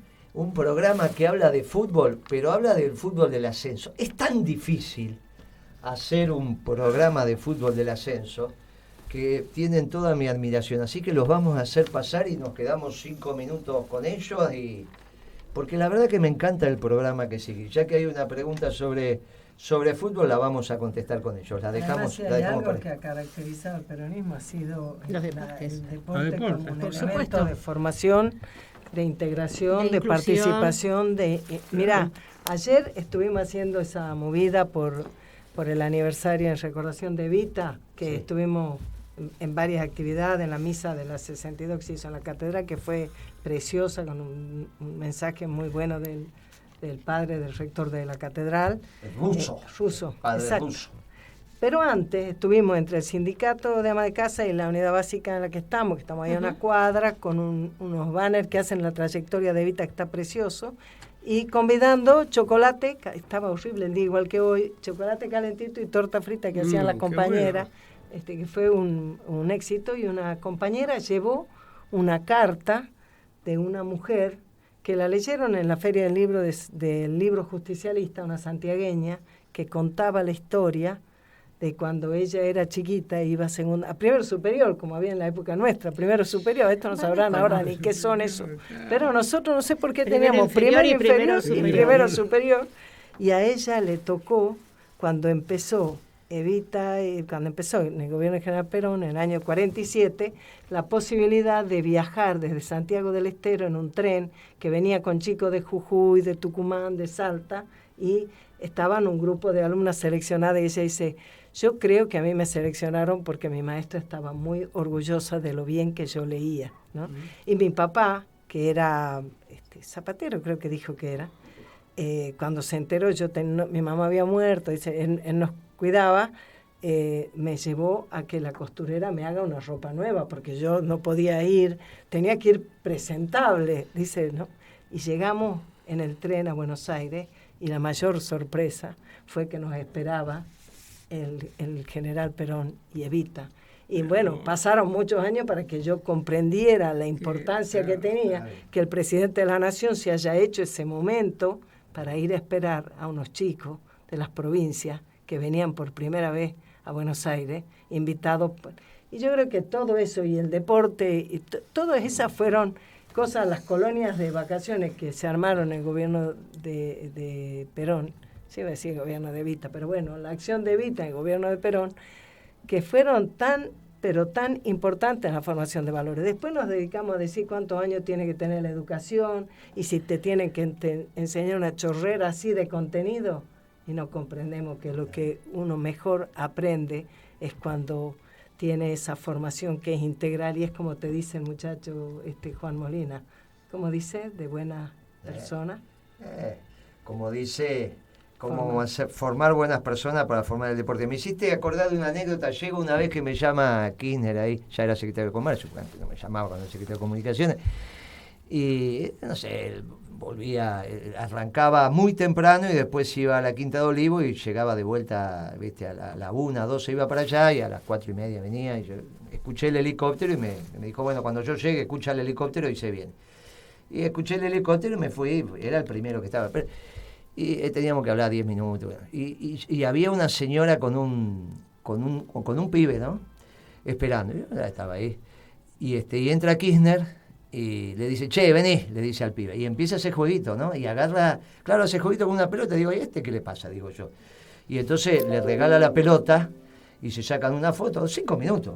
programa que habla de fútbol, pero habla del fútbol del ascenso. Es tan difícil hacer un programa de fútbol del ascenso que tienen toda mi admiración. Así que los vamos a hacer pasar y nos quedamos 5 minutos con ellos porque la verdad que me encanta el programa que sigue. Ya que hay una pregunta sobre fútbol, la vamos a contestar con ellos. La dejamos algo que ha caracterizado al peronismo ha sido el deporte como un elemento de formación, de integración, de participación. Mirá, ayer estuvimos haciendo esa movida por el aniversario en recordación de Evita, que estuvimos en varias actividades, en la misa de la 62 que se hizo en la catedral, que fue preciosa, con un mensaje muy bueno del del padre del rector de la catedral. Russo. Russo, Padre exacto. Russo. Pero antes estuvimos entre el sindicato de ama de casa y la unidad básica en la que estamos ahí a una cuadra con unos banners que hacen la trayectoria de Evita, que está precioso, y convidando chocolate, estaba horrible el día igual que hoy, chocolate calentito y torta frita que hacían las compañeras, que fue un éxito, y una compañera llevó una carta de una mujer que la leyeron en la Feria del Libro Justicialista, una santiagueña, que contaba la historia de cuando ella era chiquita e iba a primero superior, como había en la época nuestra, primero superior, esto no sabrán ahora ni qué son eso, pero nosotros no sé por qué teníamos primero inferior y primero superior, y a ella le tocó cuando empezó Evita, cuando empezó en el gobierno del general Perón en el año 47, la posibilidad de viajar desde Santiago del Estero en un tren que venía con chicos de Jujuy, de Tucumán, de Salta, y estaban un grupo de alumnas seleccionadas, y ella dice: yo creo que a mí me seleccionaron porque mi maestra estaba muy orgullosa de lo bien que yo leía, ¿no? Y mi papá, que era zapatero, creo que dijo que era, cuando se enteró, mi mamá había muerto, dice, él nos cuidaba, me llevó a que la costurera me haga una ropa nueva, porque yo no podía ir, tenía que ir presentable, dice, ¿no? Y llegamos en el tren a Buenos Aires, y la mayor sorpresa fue que nos esperaba el general Perón y Evita. Y bueno, pasaron muchos años para que yo comprendiera la importancia que tenía que el presidente de la Nación se haya hecho ese momento para ir a esperar a unos chicos de las provincias que venían por primera vez a Buenos Aires, invitados. Y yo creo que todo eso y el deporte, y todas esas fueron cosas, las colonias de vacaciones que se armaron en el gobierno de Perón, sí iba a decir gobierno de Evita, pero bueno, la acción de Evita en el gobierno de Perón, que fueron tan importantes en la formación de valores. Después nos dedicamos a decir cuántos años tiene que tener la educación y si te tienen que enseñar una chorrera así de contenido, y no comprendemos que lo que uno mejor aprende es cuando tiene esa formación que es integral, y es como te dice el muchacho Juan Molina, como dice, de buena persona. Como dice, cómo formar buenas personas para formar el deporte. Me hiciste acordar de una anécdota. Llega una vez que me llama Kirchner ahí, ya era secretario de Comercio, antes no me llamaba cuando era secretario de Comunicaciones, y no sé, arrancaba muy temprano y después iba a la Quinta de Olivo y llegaba de vuelta, viste, a la 1, 12 iba para allá, y a las 4:30 venía, y yo escuché el helicóptero y me dijo, bueno, cuando yo llegue escucha el helicóptero y se viene. Y escuché el helicóptero y me fui, era el primero que estaba. Y teníamos que hablar 10 minutos. Bueno, y había una señora con un pibe, ¿no? Esperando. Yo estaba ahí. Y entra Kirchner y le dice, che, vení, le dice al pibe. Y empieza ese jueguito, ¿no? Y agarra, claro, ese jueguito con una pelota. Digo, ¿y qué le pasa? Digo yo. Y entonces le regala la pelota y se sacan una foto, 5 minutos.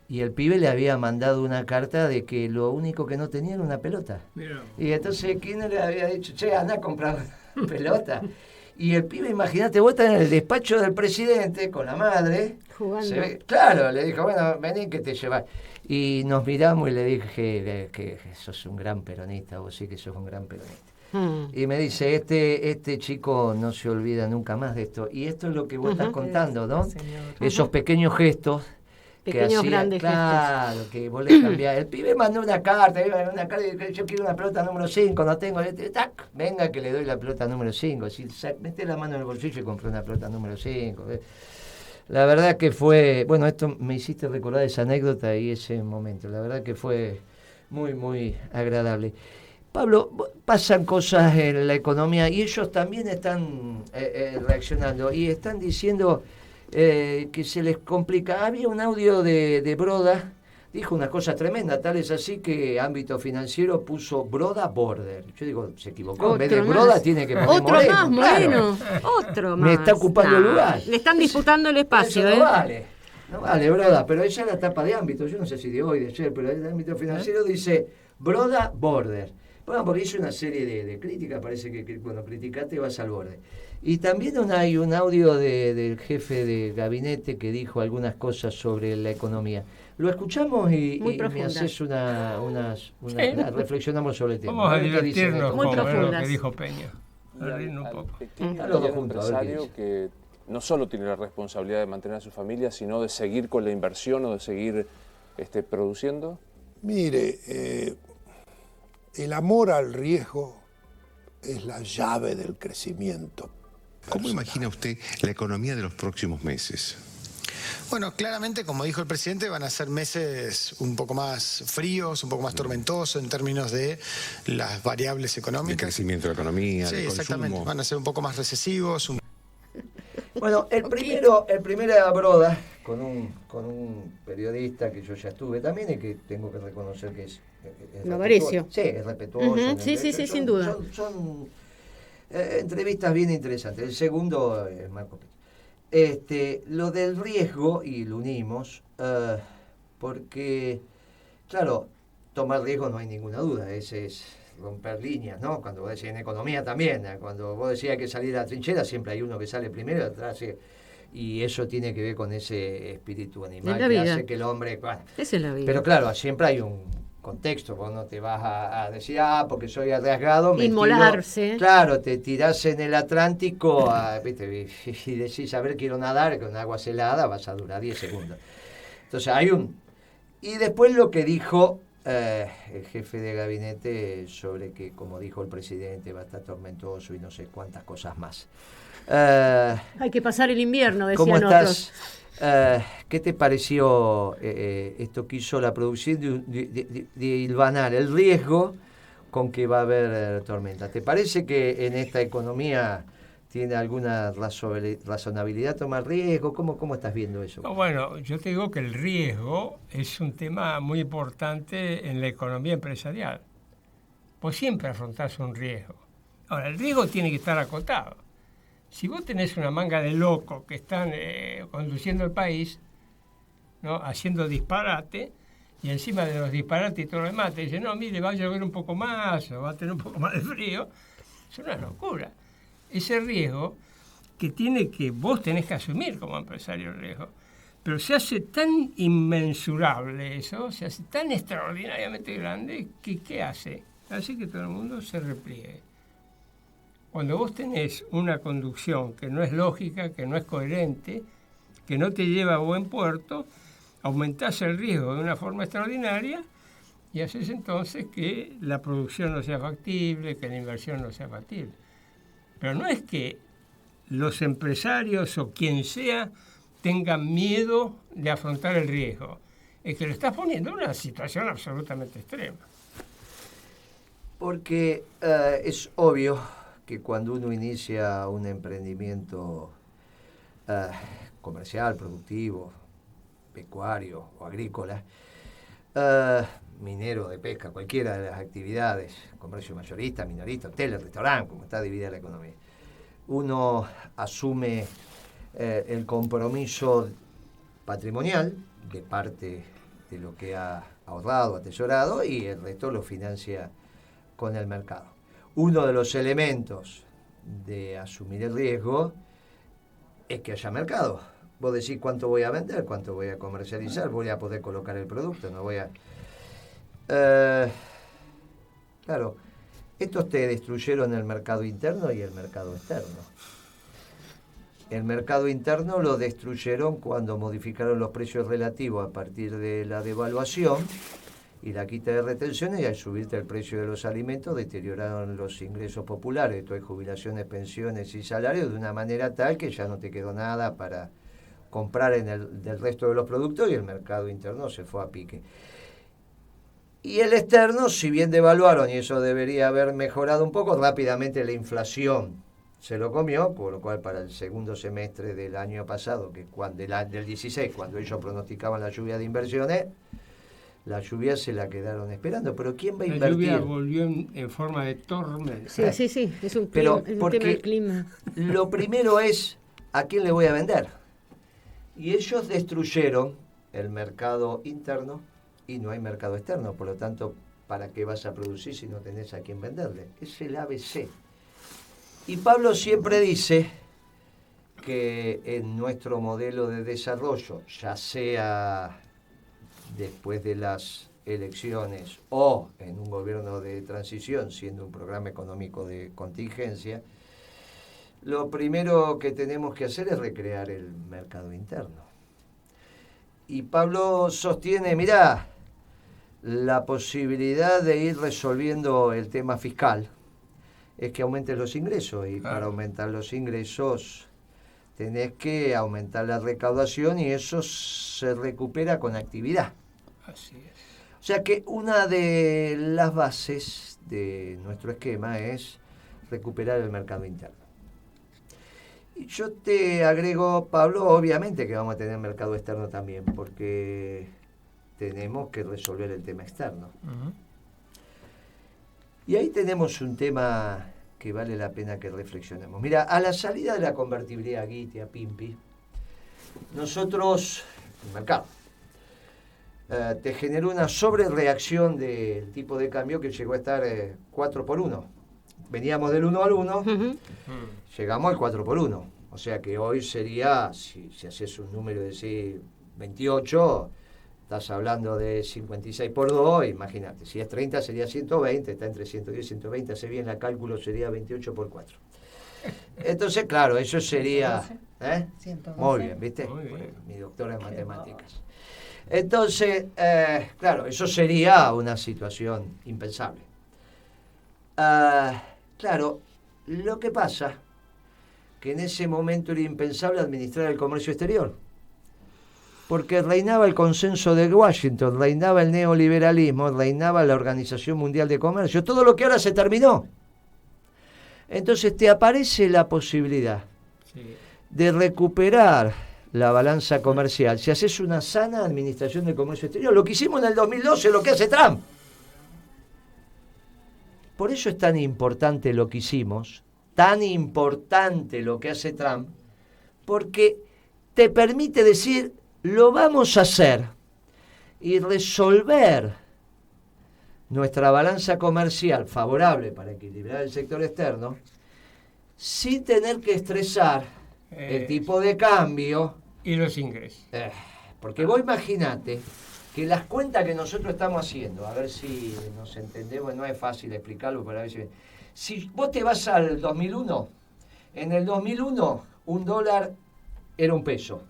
Y el pibe le había mandado una carta de que lo único que no tenía era una pelota. Mira. Y entonces Kirchner le había dicho, che, anda a comprar pelota. Y el pibe, imagínate, vos estás en el despacho del presidente con la madre. Jugando. Claro, le dijo, bueno, vení que te llevas. Y nos miramos y le dije que sos un gran peronista, vos sí que sos un gran peronista. Y me dice, este chico no se olvida nunca más de esto. Y esto es lo que vos estás contando, ¿no? Esos pequeños gestos. Pequeños grandes gestos. Claro, que vos le cambiás. El pibe mandó una carta, yo quiero una pelota número 5, no tengo, tac, venga que le doy la pelota número 5. Así, mete la mano en el bolsillo y compré una pelota número 5. La verdad que fue, bueno, esto me hiciste recordar esa anécdota y ese momento. La verdad que fue muy, muy agradable. Pablo, pasan cosas en la economía y ellos también están reaccionando y están diciendo que se les complica. Había un audio de Broda, dijo una cosa tremenda, tal es así que ámbito financiero puso Broda Border. Yo digo, se equivocó, en vez de Broda tiene que poner otro Moreno. Más, Moreno, claro. Otro más. Me está ocupando el lugar. Le están disputando el espacio. Eso no vale, Broda, pero esa es la tapa de ámbito, yo no sé si de hoy, de ayer, pero el ámbito financiero dice Broda Border. Bueno, porque hizo una serie de críticas, parece que cuando criticaste vas al borde. Y también hay un audio del jefe de gabinete que dijo algunas cosas sobre la economía. Lo escuchamos y me haces reflexionamos sobre el tema. Vamos a divertirnos con lo que dijo Peña. me rindo un poco. Pequeño y Los dos mediano juntos, a ver qué empresario que no solo tiene la responsabilidad de mantener a su familia, sino de seguir con la inversión o de seguir produciendo. Mire, el amor al riesgo es la llave del crecimiento. ¿Cómo imagina usted la economía de los próximos meses? Bueno, claramente, como dijo el presidente, van a ser meses un poco más fríos, un poco más tormentosos en términos de las variables económicas. El crecimiento de la economía, sí, del exactamente. consumo. Van a ser un poco más recesivos. Bueno, el primero era Broda, con un periodista que yo ya estuve también y que tengo que reconocer que es Novarecio. Sí, es respetuoso. Sí, sin duda. Son entrevistas bien interesantes. El segundo es Marco Peña. Lo del riesgo, y lo unimos, porque, claro, tomar riesgo no hay ninguna duda, ese es romper líneas, ¿no? Cuando vos decís en economía también, cuando vos decías que salir a la trinchera, siempre hay uno que sale primero atrás, y eso tiene que ver con ese espíritu animal que hace que el hombre... Bueno, esa es la vida. pero claro, siempre hay un contexto, vos no te vas a decir, porque soy arriesgado, inmolarse. Claro, te tirás en el Atlántico ¿viste? Y decís, a ver, quiero nadar, con agua helada vas a durar 10 segundos. Entonces hay y después lo que dijo el jefe de gabinete sobre que, como dijo el presidente, va a estar tormentoso y no sé cuántas cosas más. Hay que pasar el invierno, decían ¿cómo estás? otros. ¿Qué te pareció esto que hizo la producción de hilvanar el riesgo con que va a haber tormenta? ¿Te parece que en esta economía tiene alguna razonabilidad tomar riesgo? ¿Cómo estás viendo eso? No, bueno, yo te digo que el riesgo es un tema muy importante en la economía empresarial. Vos siempre afrontás un riesgo. Ahora, el riesgo tiene que estar acotado. Si vos tenés una manga de locos que están conduciendo el país, ¿no?, haciendo disparate, y encima de los disparates y todo lo demás te dicen, no, mire, va a llover un poco más, o va a tener un poco más de frío, es una locura. Ese riesgo vos tenés que asumir como empresario el riesgo, pero se hace tan inmensurable eso, se hace tan extraordinariamente grande, que ¿qué hace? Hace que todo el mundo se repliegue. Cuando vos tenés una conducción que no es lógica, que no es coherente, que no te lleva a buen puerto, aumentás el riesgo de una forma extraordinaria y haces entonces que la producción no sea factible, que la inversión no sea factible. Pero no es que los empresarios o quien sea tengan miedo de afrontar el riesgo, es que lo estás poniendo en una situación absolutamente extrema. Porque es obvio que cuando uno inicia un emprendimiento comercial, productivo, pecuario o agrícola, minero, de pesca, cualquiera de las actividades, comercio mayorista, minorista, hoteles, restaurante, como está dividida la economía, uno asume el compromiso patrimonial de parte de lo que ha ahorrado, atesorado, y el resto lo financia con el mercado. Uno de los elementos de asumir el riesgo es que haya mercado. Vos decís cuánto voy a vender, cuánto voy a comercializar, voy a poder colocar el producto, no voy a... claro, estos te destruyeron el mercado interno y el mercado externo. El mercado interno lo destruyeron cuando modificaron los precios relativos a partir de la devaluación y la quita de retenciones, y al subirte el precio de los alimentos deterioraron los ingresos populares, esto es jubilaciones, pensiones y salarios, de una manera tal que ya no te quedó nada para comprar del resto de los productos, y el mercado interno se fue a pique. Y el externo, si bien devaluaron, y eso debería haber mejorado un poco, rápidamente la inflación se lo comió, por lo cual para el segundo semestre del año pasado, que del 16, cuando ellos pronosticaban la lluvia de inversiones, la lluvia se la quedaron esperando. Pero ¿quién va a invertir? La lluvia volvió en forma de tormenta. Sí, es un tema del clima. Lo primero es, ¿a quién le voy a vender? Y ellos destruyeron el mercado interno y no hay mercado externo. Por lo tanto, ¿para qué vas a producir si no tenés a quién venderle? Es el ABC. Y Pablo siempre dice que en nuestro modelo de desarrollo, ya sea después de las elecciones o en un gobierno de transición, siendo un programa económico de contingencia, lo primero que tenemos que hacer es recrear el mercado interno. Y Pablo sostiene, mirá, la posibilidad de ir resolviendo el tema fiscal es que aumentes los ingresos, y para aumentar los ingresos tenés que aumentar la recaudación, y eso se recupera con actividad. Así es. O sea que una de las bases de nuestro esquema es recuperar el mercado interno. Y yo te agrego, Pablo, obviamente que vamos a tener mercado externo también, porque tenemos que resolver el tema externo. Uh-huh. Y ahí tenemos un tema que vale la pena que reflexionemos. Mira, a la salida de la convertibilidad Guiti a Pimpi, nosotros, el mercado, te generó una sobrereacción del tipo de cambio que llegó a estar 4 por 1. Veníamos del 1 al 1, llegamos al 4 por 1. O sea que hoy sería, si haces un número de 28, estás hablando de 56 por 2, imagínate. Si es 30 sería 120, está entre 110 y 120, hace bien la cálculo, sería 28 por 4. Entonces, claro, eso sería... Muy bien, ¿viste? Muy bien. Bueno, mi doctora en matemáticas. Entonces, claro, eso sería una situación impensable. Claro, lo que pasa que en ese momento era impensable administrar el comercio exterior, porque reinaba el consenso de Washington, reinaba el neoliberalismo, reinaba la Organización Mundial de Comercio, todo lo que ahora se terminó. Entonces te aparece la posibilidad de recuperar la balanza comercial si haces una sana administración del comercio exterior. Lo que hicimos en el 2012, lo que hace Trump. Por eso es tan importante lo que hicimos, tan importante lo que hace Trump, porque te permite decir, lo vamos a hacer y resolver nuestra balanza comercial favorable para equilibrar el sector externo sin tener que estresar el tipo de cambio y los ingresos. Porque vos imaginate que las cuentas que nosotros estamos haciendo, a ver si nos entendemos, no es fácil explicarlo, pero a ver si vos te vas al 2001, en el 2001 un dólar era un peso.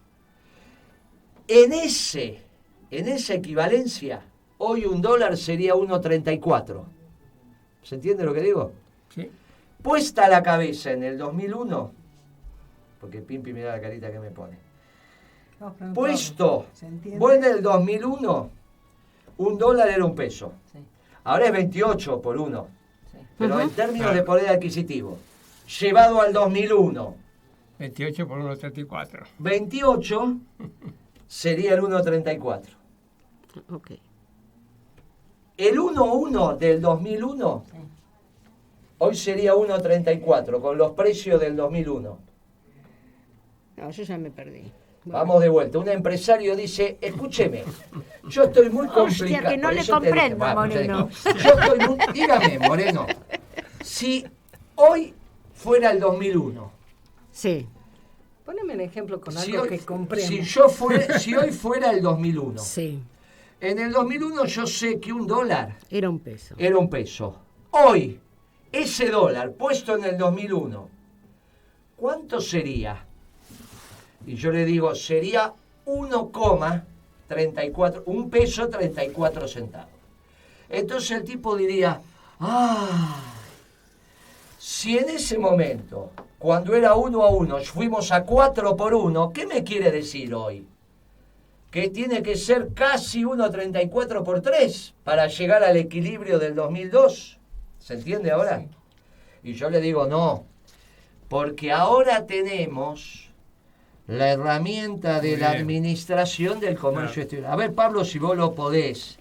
En esa equivalencia, hoy un dólar sería 1.34. ¿Se entiende lo que digo? Sí. Puesta la cabeza en el 2001, porque Pimpi mira la carita que me pone. Puesto, vos en el 2001, un dólar era un peso. Sí. Ahora es 28 por 1. Sí. Pero en términos de poder adquisitivo, llevado al 2001. 28 por 1.34. 28 sería el 1.34. Ok. El 1.1 del 2001, sí, hoy sería 1.34, con los precios del 2001. No, yo ya me perdí. Bueno. Vamos de vuelta. Un empresario dice, escúcheme, yo estoy muy complicado. Hostia, que no le comprendo, Moreno. Yo estoy muy... Dígame, Moreno, si hoy fuera el 2001. Sí. Poneme un ejemplo con algo que comprendo. Si hoy fuera el 2001. Sí. En el 2001 yo sé que un dólar... Era un peso. Era un peso. Hoy, ese dólar puesto en el 2001, ¿cuánto sería? Y yo le digo, sería 1,34, un peso 34 centavos. Entonces el tipo diría, si en ese momento, cuando era 1 a 1, fuimos a 4 por 1, ¿qué me quiere decir hoy? Que tiene que ser casi 1,34 por 3 para llegar al equilibrio del 2002. ¿Se entiende ahora? Sí. Y yo le digo, no, porque ahora tenemos la herramienta de la administración del comercio exterior. A ver, Pablo, si vos lo podés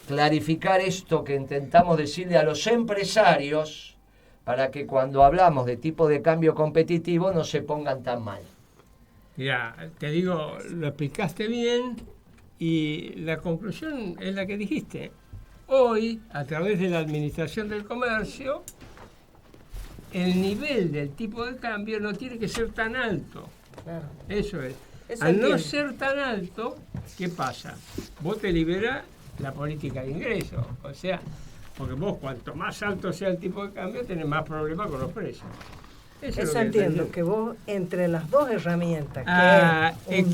clarificar esto que intentamos decirle a los empresarios para que cuando hablamos de tipo de cambio competitivo no se pongan tan mal. Mira, te digo, lo explicaste bien y la conclusión es la que dijiste. Hoy, a través de la administración del comercio, el nivel del tipo de cambio no tiene que ser tan alto. Claro. Eso es. Al no ser tan alto, ¿qué pasa? Vos te liberás la política de ingresos. O sea, porque vos cuanto más alto sea el tipo de cambio, tenés más problemas con los precios. Eso entiendo, que vos entre las dos herramientas, que es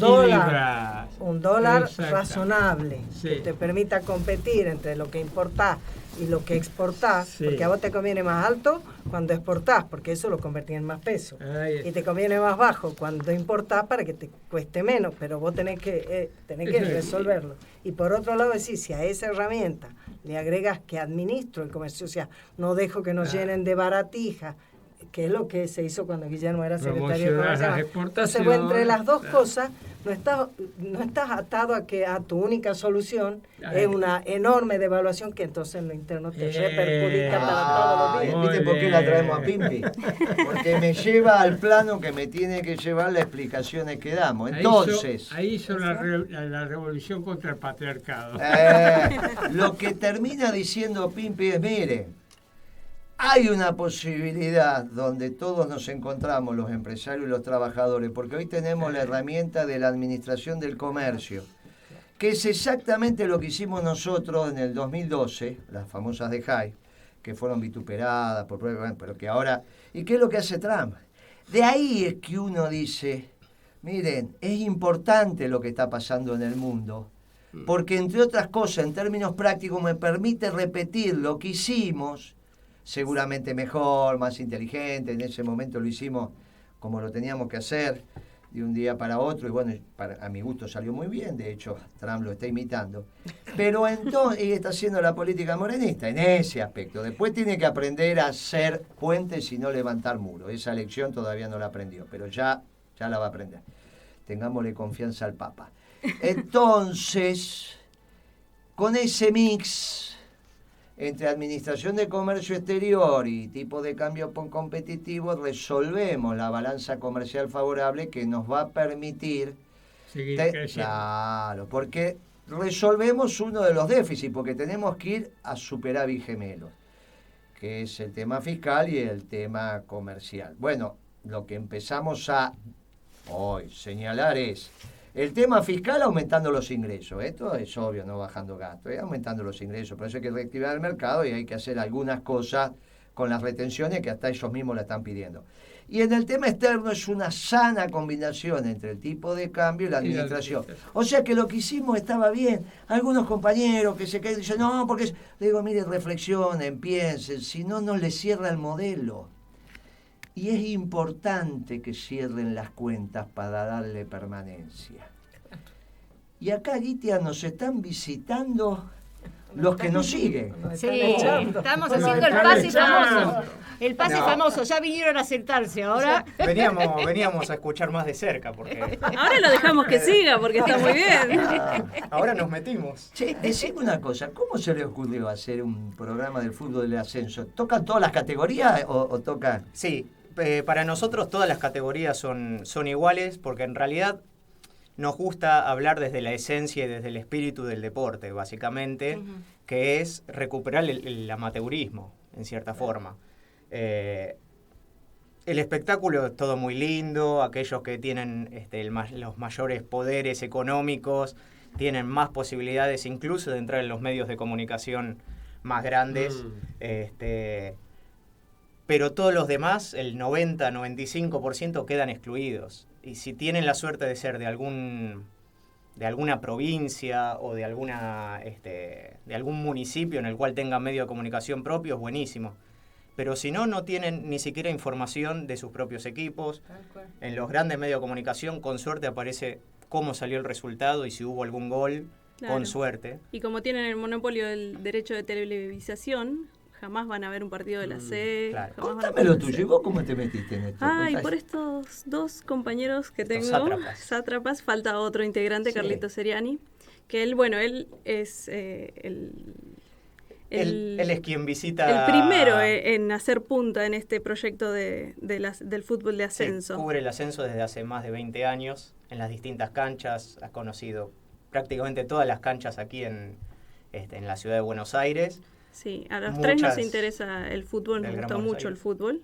un dólar razonable, que te permita competir entre lo que importás y lo que exportás, porque a vos te conviene más alto cuando exportás, porque eso lo convertís en más peso, y te conviene más bajo cuando importás para que te cueste menos, pero vos tenés que resolverlo. Y por otro lado decís, si a esa herramienta le agregas que administro el comercio, o sea, no dejo que nos llenen de baratijas, que es lo que se hizo cuando Guillermo era secretario de Comercio. Entonces, entre las dos cosas, no estás atado a tu única solución, es una enorme devaluación que entonces en lo interno te reperjudica para todos los días. ¿Viste por qué la traemos a Pimpi? Porque me lleva al plano que me tiene que llevar las explicaciones que damos. Entonces... Ahí hizo la revolución contra el patriarcado. Lo que termina diciendo Pimpi es, miren, hay una posibilidad donde todos nos encontramos, los empresarios y los trabajadores, porque hoy tenemos la herramienta de la administración del comercio, que es exactamente lo que hicimos nosotros en el 2012, las famosas de Jai, que fueron vituperadas, pero que ahora... ¿Y qué es lo que hace Trump? De ahí es que uno dice, miren, es importante lo que está pasando en el mundo, porque entre otras cosas, en términos prácticos, me permite repetir lo que hicimos, seguramente mejor, más inteligente. En ese momento lo hicimos como lo teníamos que hacer, de un día para otro, y bueno, a mi gusto salió muy bien, de hecho Trump lo está imitando, pero entonces está haciendo la política morenista en ese aspecto. Después tiene que aprender a hacer puentes y no levantar muros. Esa lección todavía no la aprendió, pero ya la va a aprender. Tengámosle confianza al Papa. Entonces, con ese mix entre administración de comercio exterior y tipo de cambio competitivo, resolvemos la balanza comercial favorable que nos va a permitir seguir creciendo. Claro, porque resolvemos uno de los déficits, porque tenemos que ir a superávit gemelos, que es el tema fiscal y el tema comercial. Bueno, lo que empezamos a hoy señalar es el tema fiscal aumentando los ingresos. Esto es obvio, no bajando gastos, aumentando los ingresos. Por eso hay que reactivar el mercado y hay que hacer algunas cosas con las retenciones que hasta ellos mismos la están pidiendo. Y en el tema externo es una sana combinación entre el tipo de cambio y la administración. O sea que lo que hicimos estaba bien. Algunos compañeros que se quedan dicen, no, porque... Le digo, mire, reflexionen, piensen, si no, no les cierra el modelo. Y es importante que cierren las cuentas para darle permanencia. Y acá, Guitia, nos están visitando los que nos siguen. Sí, estamos haciendo el pase famoso. El pase famoso, ya vinieron a sentarse ahora. O sea, veníamos a escuchar más de cerca. Porque... Ahora lo dejamos que siga, porque está muy bien. Ahora nos metimos. Che, decime una cosa, ¿cómo se le ocurrió hacer un programa del fútbol del ascenso? ¿Tocan todas las categorías o tocan...? Sí, para nosotros todas las categorías son iguales, porque en realidad nos gusta hablar desde la esencia y desde el espíritu del deporte, básicamente, que es recuperar el amateurismo, en cierta forma. El espectáculo es todo muy lindo, aquellos que tienen los mayores poderes económicos tienen más posibilidades incluso de entrar en los medios de comunicación más grandes, pero todos los demás, el 90-95% quedan excluidos. Y si tienen la suerte de ser de alguna provincia o de algún municipio en el cual tengan medio de comunicación propio, es buenísimo. Pero si no tienen ni siquiera información de sus propios equipos. En los grandes medios de comunicación, con suerte aparece cómo salió el resultado y si hubo algún gol, con suerte. Y como tienen el monopolio del derecho de televisación, jamás van a ver un partido de la C. Claro. Contame lo tuyo, ¿y vos cómo te metiste en esto? Ay, por estos dos compañeros que tengo, sátrapas, falta otro integrante, Carlito Seriani, que él es Él es quien visita... El primero en hacer punta en este proyecto del fútbol de ascenso. Sí, cubre el ascenso desde hace más de 20 años en las distintas canchas. Ha conocido prácticamente todas las canchas aquí en la ciudad de Buenos Aires. Sí, a los tres nos interesa el fútbol, nos gusta mucho el fútbol.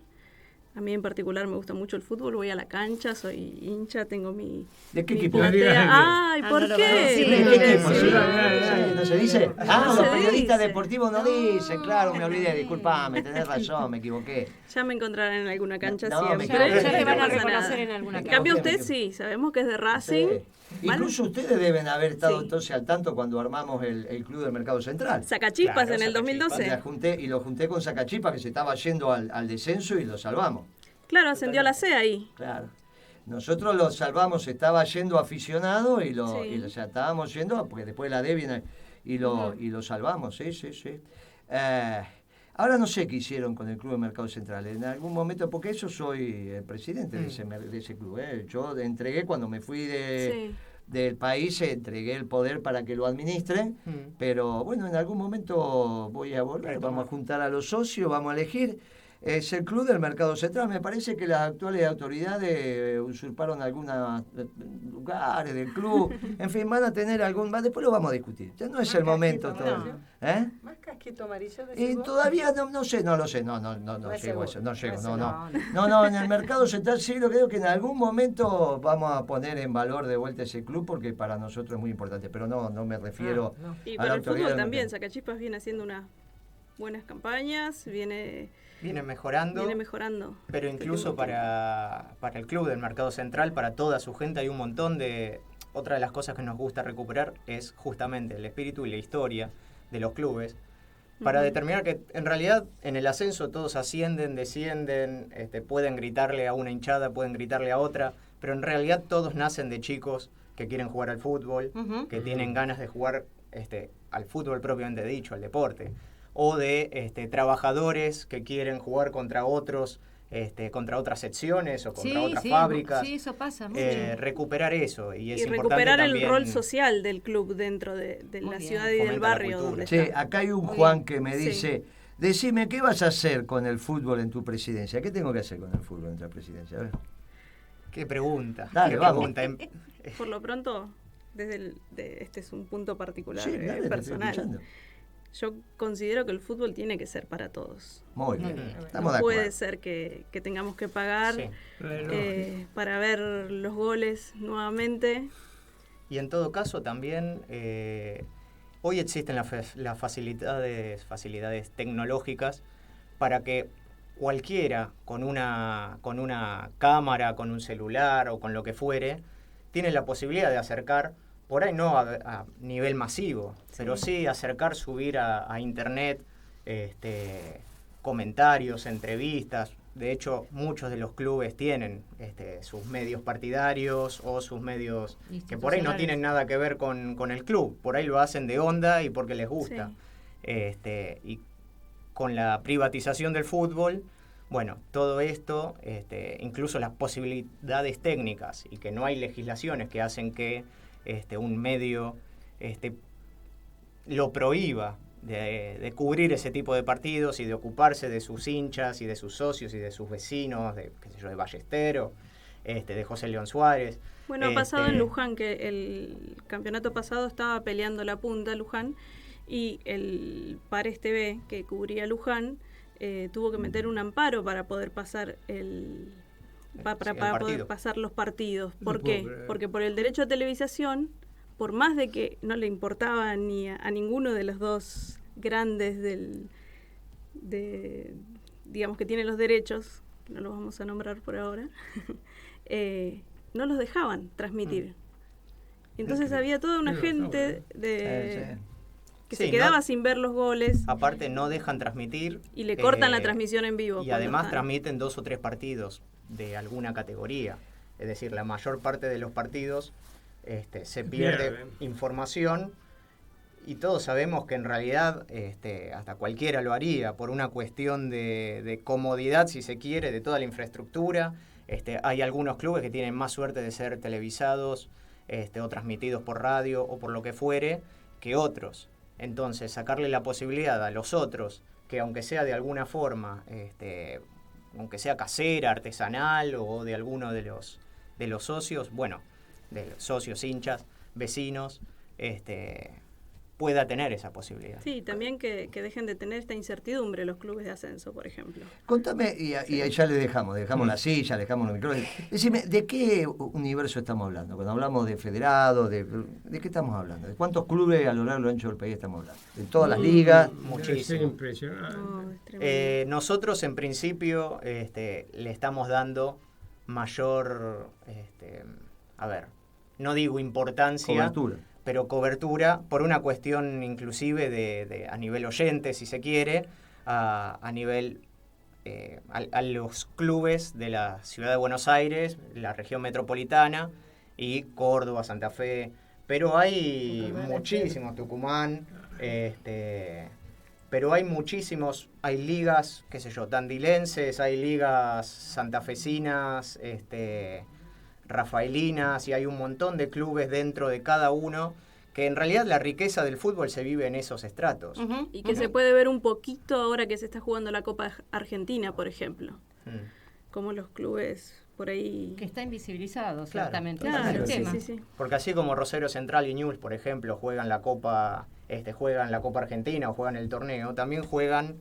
A mí en particular me gusta mucho el fútbol, voy a la cancha, soy hincha, tengo mi... ¿De qué mi equipo? platea. Ay, ¿por qué? Sí, ¿de qué equipo? Sí, ¿no se dice? No Los se periodistas dice. deportivos no dicen, claro, me olvidé, disculpame, tenés razón, me equivoqué. Ya me encontrarán en alguna cancha No, me siempre. equivoqué. Ya te van a No pasa reconocer nada. en alguna En cancha. cambio Me usted equivoqué. sí, sabemos que es de Racing. Sí. ¿Vale? Incluso ustedes deben haber estado Sí. entonces al tanto cuando armamos el Club del Mercado Central. Sacachispas Claro, en el Sacachispas. 2012. Lo junté con Sacachipa, que se estaba yendo al descenso y lo salvamos. Claro, ascendió a la C ahí. Claro. Nosotros lo salvamos, estaba yendo aficionado y Sí. o sea, estábamos yendo, porque después la D viene y lo salvamos, sí. Ahora no sé qué hicieron con el Club de Mercado Central. En algún momento, porque yo soy el presidente de ese club. Yo entregué, cuando me fui del país, entregué el poder para que lo administren, pero bueno, en algún momento voy a volver, vamos a juntar a los socios, vamos a elegir. Es el Club del Mercado Central. Me parece que las actuales autoridades usurparon algunos lugares del club. En fin, van a tener después lo vamos a discutir. Ya no es el momento todavía. ¿Eh? ¿Más casquito amarillo? Y todavía no sé, no lo sé, no llego a eso, no llego, no, en el Mercado Central sí lo creo que en algún momento vamos a poner en valor de vuelta ese club, porque para nosotros es muy importante, pero no me refiero Y a para la el autoridad. fútbol también, Sacachispas viene haciendo unas buenas campañas, viene mejorando. Pero incluso para el Club del Mercado Central, para toda su gente, hay un montón de... Otra de las cosas que nos gusta recuperar es justamente el espíritu y la historia de los clubes, para determinar que en realidad en el ascenso todos ascienden, descienden, pueden gritarle a una hinchada, pueden gritarle a otra, pero en realidad todos nacen de chicos que quieren jugar al fútbol, que tienen ganas de jugar al fútbol propiamente dicho, al deporte, o de trabajadores que quieren jugar contra otros, contra otras secciones o contra otras fábricas. Sí, eso pasa mucho. Recuperar eso. Y es recuperar el también rol social del club dentro de la ciudad y del barrio. Donde Sí, está. acá hay un Juan que me dice, decime, ¿qué vas a hacer con el fútbol en tu presidencia? ¿Qué tengo que hacer con el fútbol en tu presidencia? A ver. Qué pregunta. Dale, vamos. Por lo pronto, este es un punto particular, Sí, dale, personal. Yo considero que el fútbol tiene que ser para todos. Muy bien, estamos no de acuerdo. puede ser que tengamos que pagar para ver los goles nuevamente. Y en todo caso también hoy existen las facilidades tecnológicas para que cualquiera con una cámara, con un celular o con lo que fuere, tiene la posibilidad de acercar, por ahí no a nivel masivo, pero sí acercar, subir a internet comentarios, entrevistas. De hecho, muchos de los clubes tienen sus medios partidarios o sus medios que por ahí no tienen nada que ver con el club. Por ahí lo hacen de onda y porque les gusta. Y con la privatización del fútbol, bueno, todo esto, incluso las posibilidades técnicas y que no hay legislaciones que hacen que un medio lo prohíba de cubrir ese tipo de partidos y de ocuparse de sus hinchas y de sus socios y de sus vecinos, de Ballestero, de José León Suárez. Bueno, ha pasado en Luján, que el campeonato pasado estaba peleando la punta Luján, y el Pares TV, que cubría Luján, tuvo que meter un amparo para poder pasar poder pasar los partidos. ¿Por qué? Porque por el derecho a televisación, por más de que no le importaba ni a ninguno de los dos grandes digamos que tienen los derechos, que no los vamos a nombrar por ahora, no los dejaban transmitir. Entonces había toda una gente que se quedaba sin ver los goles. Aparte no dejan transmitir. Y le cortan la transmisión en vivo. Y además transmiten 2 o 3 partidos de alguna categoría. Es decir, la mayor parte de los partidos se pierde información, y todos sabemos que en realidad hasta cualquiera lo haría por una cuestión de comodidad, si se quiere, de toda la infraestructura. Hay algunos clubes que tienen más suerte de ser televisados o transmitidos por radio o por lo que fuere que otros. Entonces, sacarle la posibilidad a los otros, que aunque sea de alguna forma, aunque sea casera, artesanal o de alguno de los socios, bueno, de los socios, hinchas, vecinos, pueda tener esa posibilidad. Sí, también que dejen de tener esta incertidumbre los clubes de ascenso, por ejemplo. Contame, y ahí ya le dejamos la silla, le dejamos los micrófonos. Decime, ¿de qué universo estamos hablando? Cuando hablamos de federados, ¿de qué estamos hablando? ¿De cuántos clubes a lo largo y ancho del país estamos hablando? ¿De todas las ligas? Muchísimo. Impresionante. Nosotros en principio le estamos dando mayor, no digo importancia, Cobertura. pero cobertura por una cuestión inclusive de a nivel oyente, si se quiere, a nivel a los clubes de la ciudad de Buenos Aires, la región metropolitana y Córdoba, Santa Fe, pero hay muchísimos, Tucumán, pero hay muchísimos, hay ligas, qué sé yo, tandilenses, hay ligas santafesinas, rafaelinas, y hay un montón de clubes dentro de cada uno, que en realidad la riqueza del fútbol se vive en esos estratos. Y que se puede ver un poquito ahora que se está jugando la Copa Argentina, por ejemplo. Como los clubes por ahí... Que está invisibilizado, Claro, ciertamente. Claro, el tema. sí. Porque así como Rosario Central y Newell's, por ejemplo, juegan la Copa Argentina o juegan el torneo, también juegan,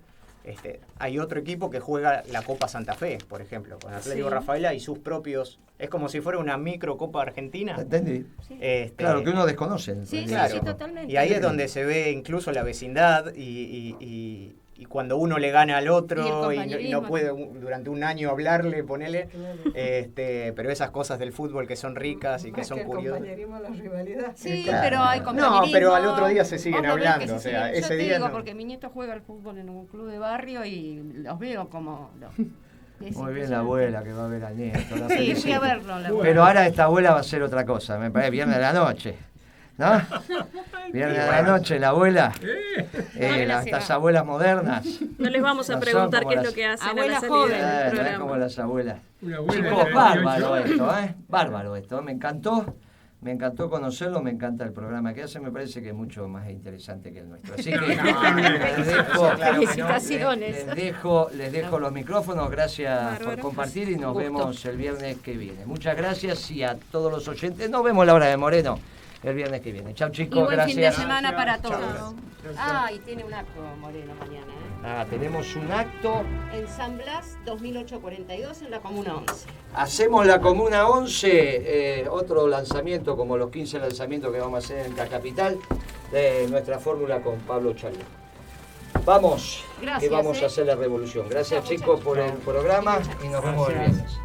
hay otro equipo que juega la Copa Santa Fe, por ejemplo, con Atlético Rafaela y sus propios, es como si fuera una micro Copa Argentina. ¿Entendí? Sí. Claro, que uno desconoce. Sí, Claro. sí, totalmente. Y ahí es donde se ve incluso la vecindad y cuando uno le gana al otro y no puede durante un año hablarle, ponele, pero esas cosas del fútbol que son ricas y que son curiosas. La rivalidad. Sí, Claro. pero hay compañerismo. No, pero al otro día se siguen Vos lo ves hablando, que o sea, yo ese te día digo, no. porque mi nieto juega al fútbol en un club de barrio y los veo como... Muy bien la abuela que va a ver al nieto. la Sí, felicito. fui a verlo. La abuela. Pero ahora esta abuela va a hacer otra cosa, me parece, viernes de la noche. ¿No? Viernes de la noche, la abuela. Estas abuelas modernas. No les vamos a No son preguntar como qué es las- lo que hacen Abuela a la salida joven. del No es programa. como las abuelas. Una abuela Chicos, de 28 bárbaro años. esto, bárbaro esto. Me encantó conocerlo, me encanta el programa que hace, me parece que es mucho más interesante que el nuestro. Así que Felicitaciones. les dejo los micrófonos, gracias por Bárbaro. compartir y nos Gusto. vemos el viernes que viene. Muchas gracias y a todos los oyentes, nos vemos a la hora de Moreno el viernes que viene. Chao Y chicos, buen fin de gracias. semana para todos. Chao. Y tiene un acto Moreno mañana, Tenemos un acto. En San Blas, 2842, en la Comuna 11. Hacemos la Comuna 11, otro lanzamiento como los 15 lanzamientos que vamos a hacer en la capital de nuestra fórmula con Pablo Chalú. Vamos, Gracias, que vamos a hacer la revolución. Gracias Chao, chicos muchachos. por el programa y nos vemos el Gracias. viernes.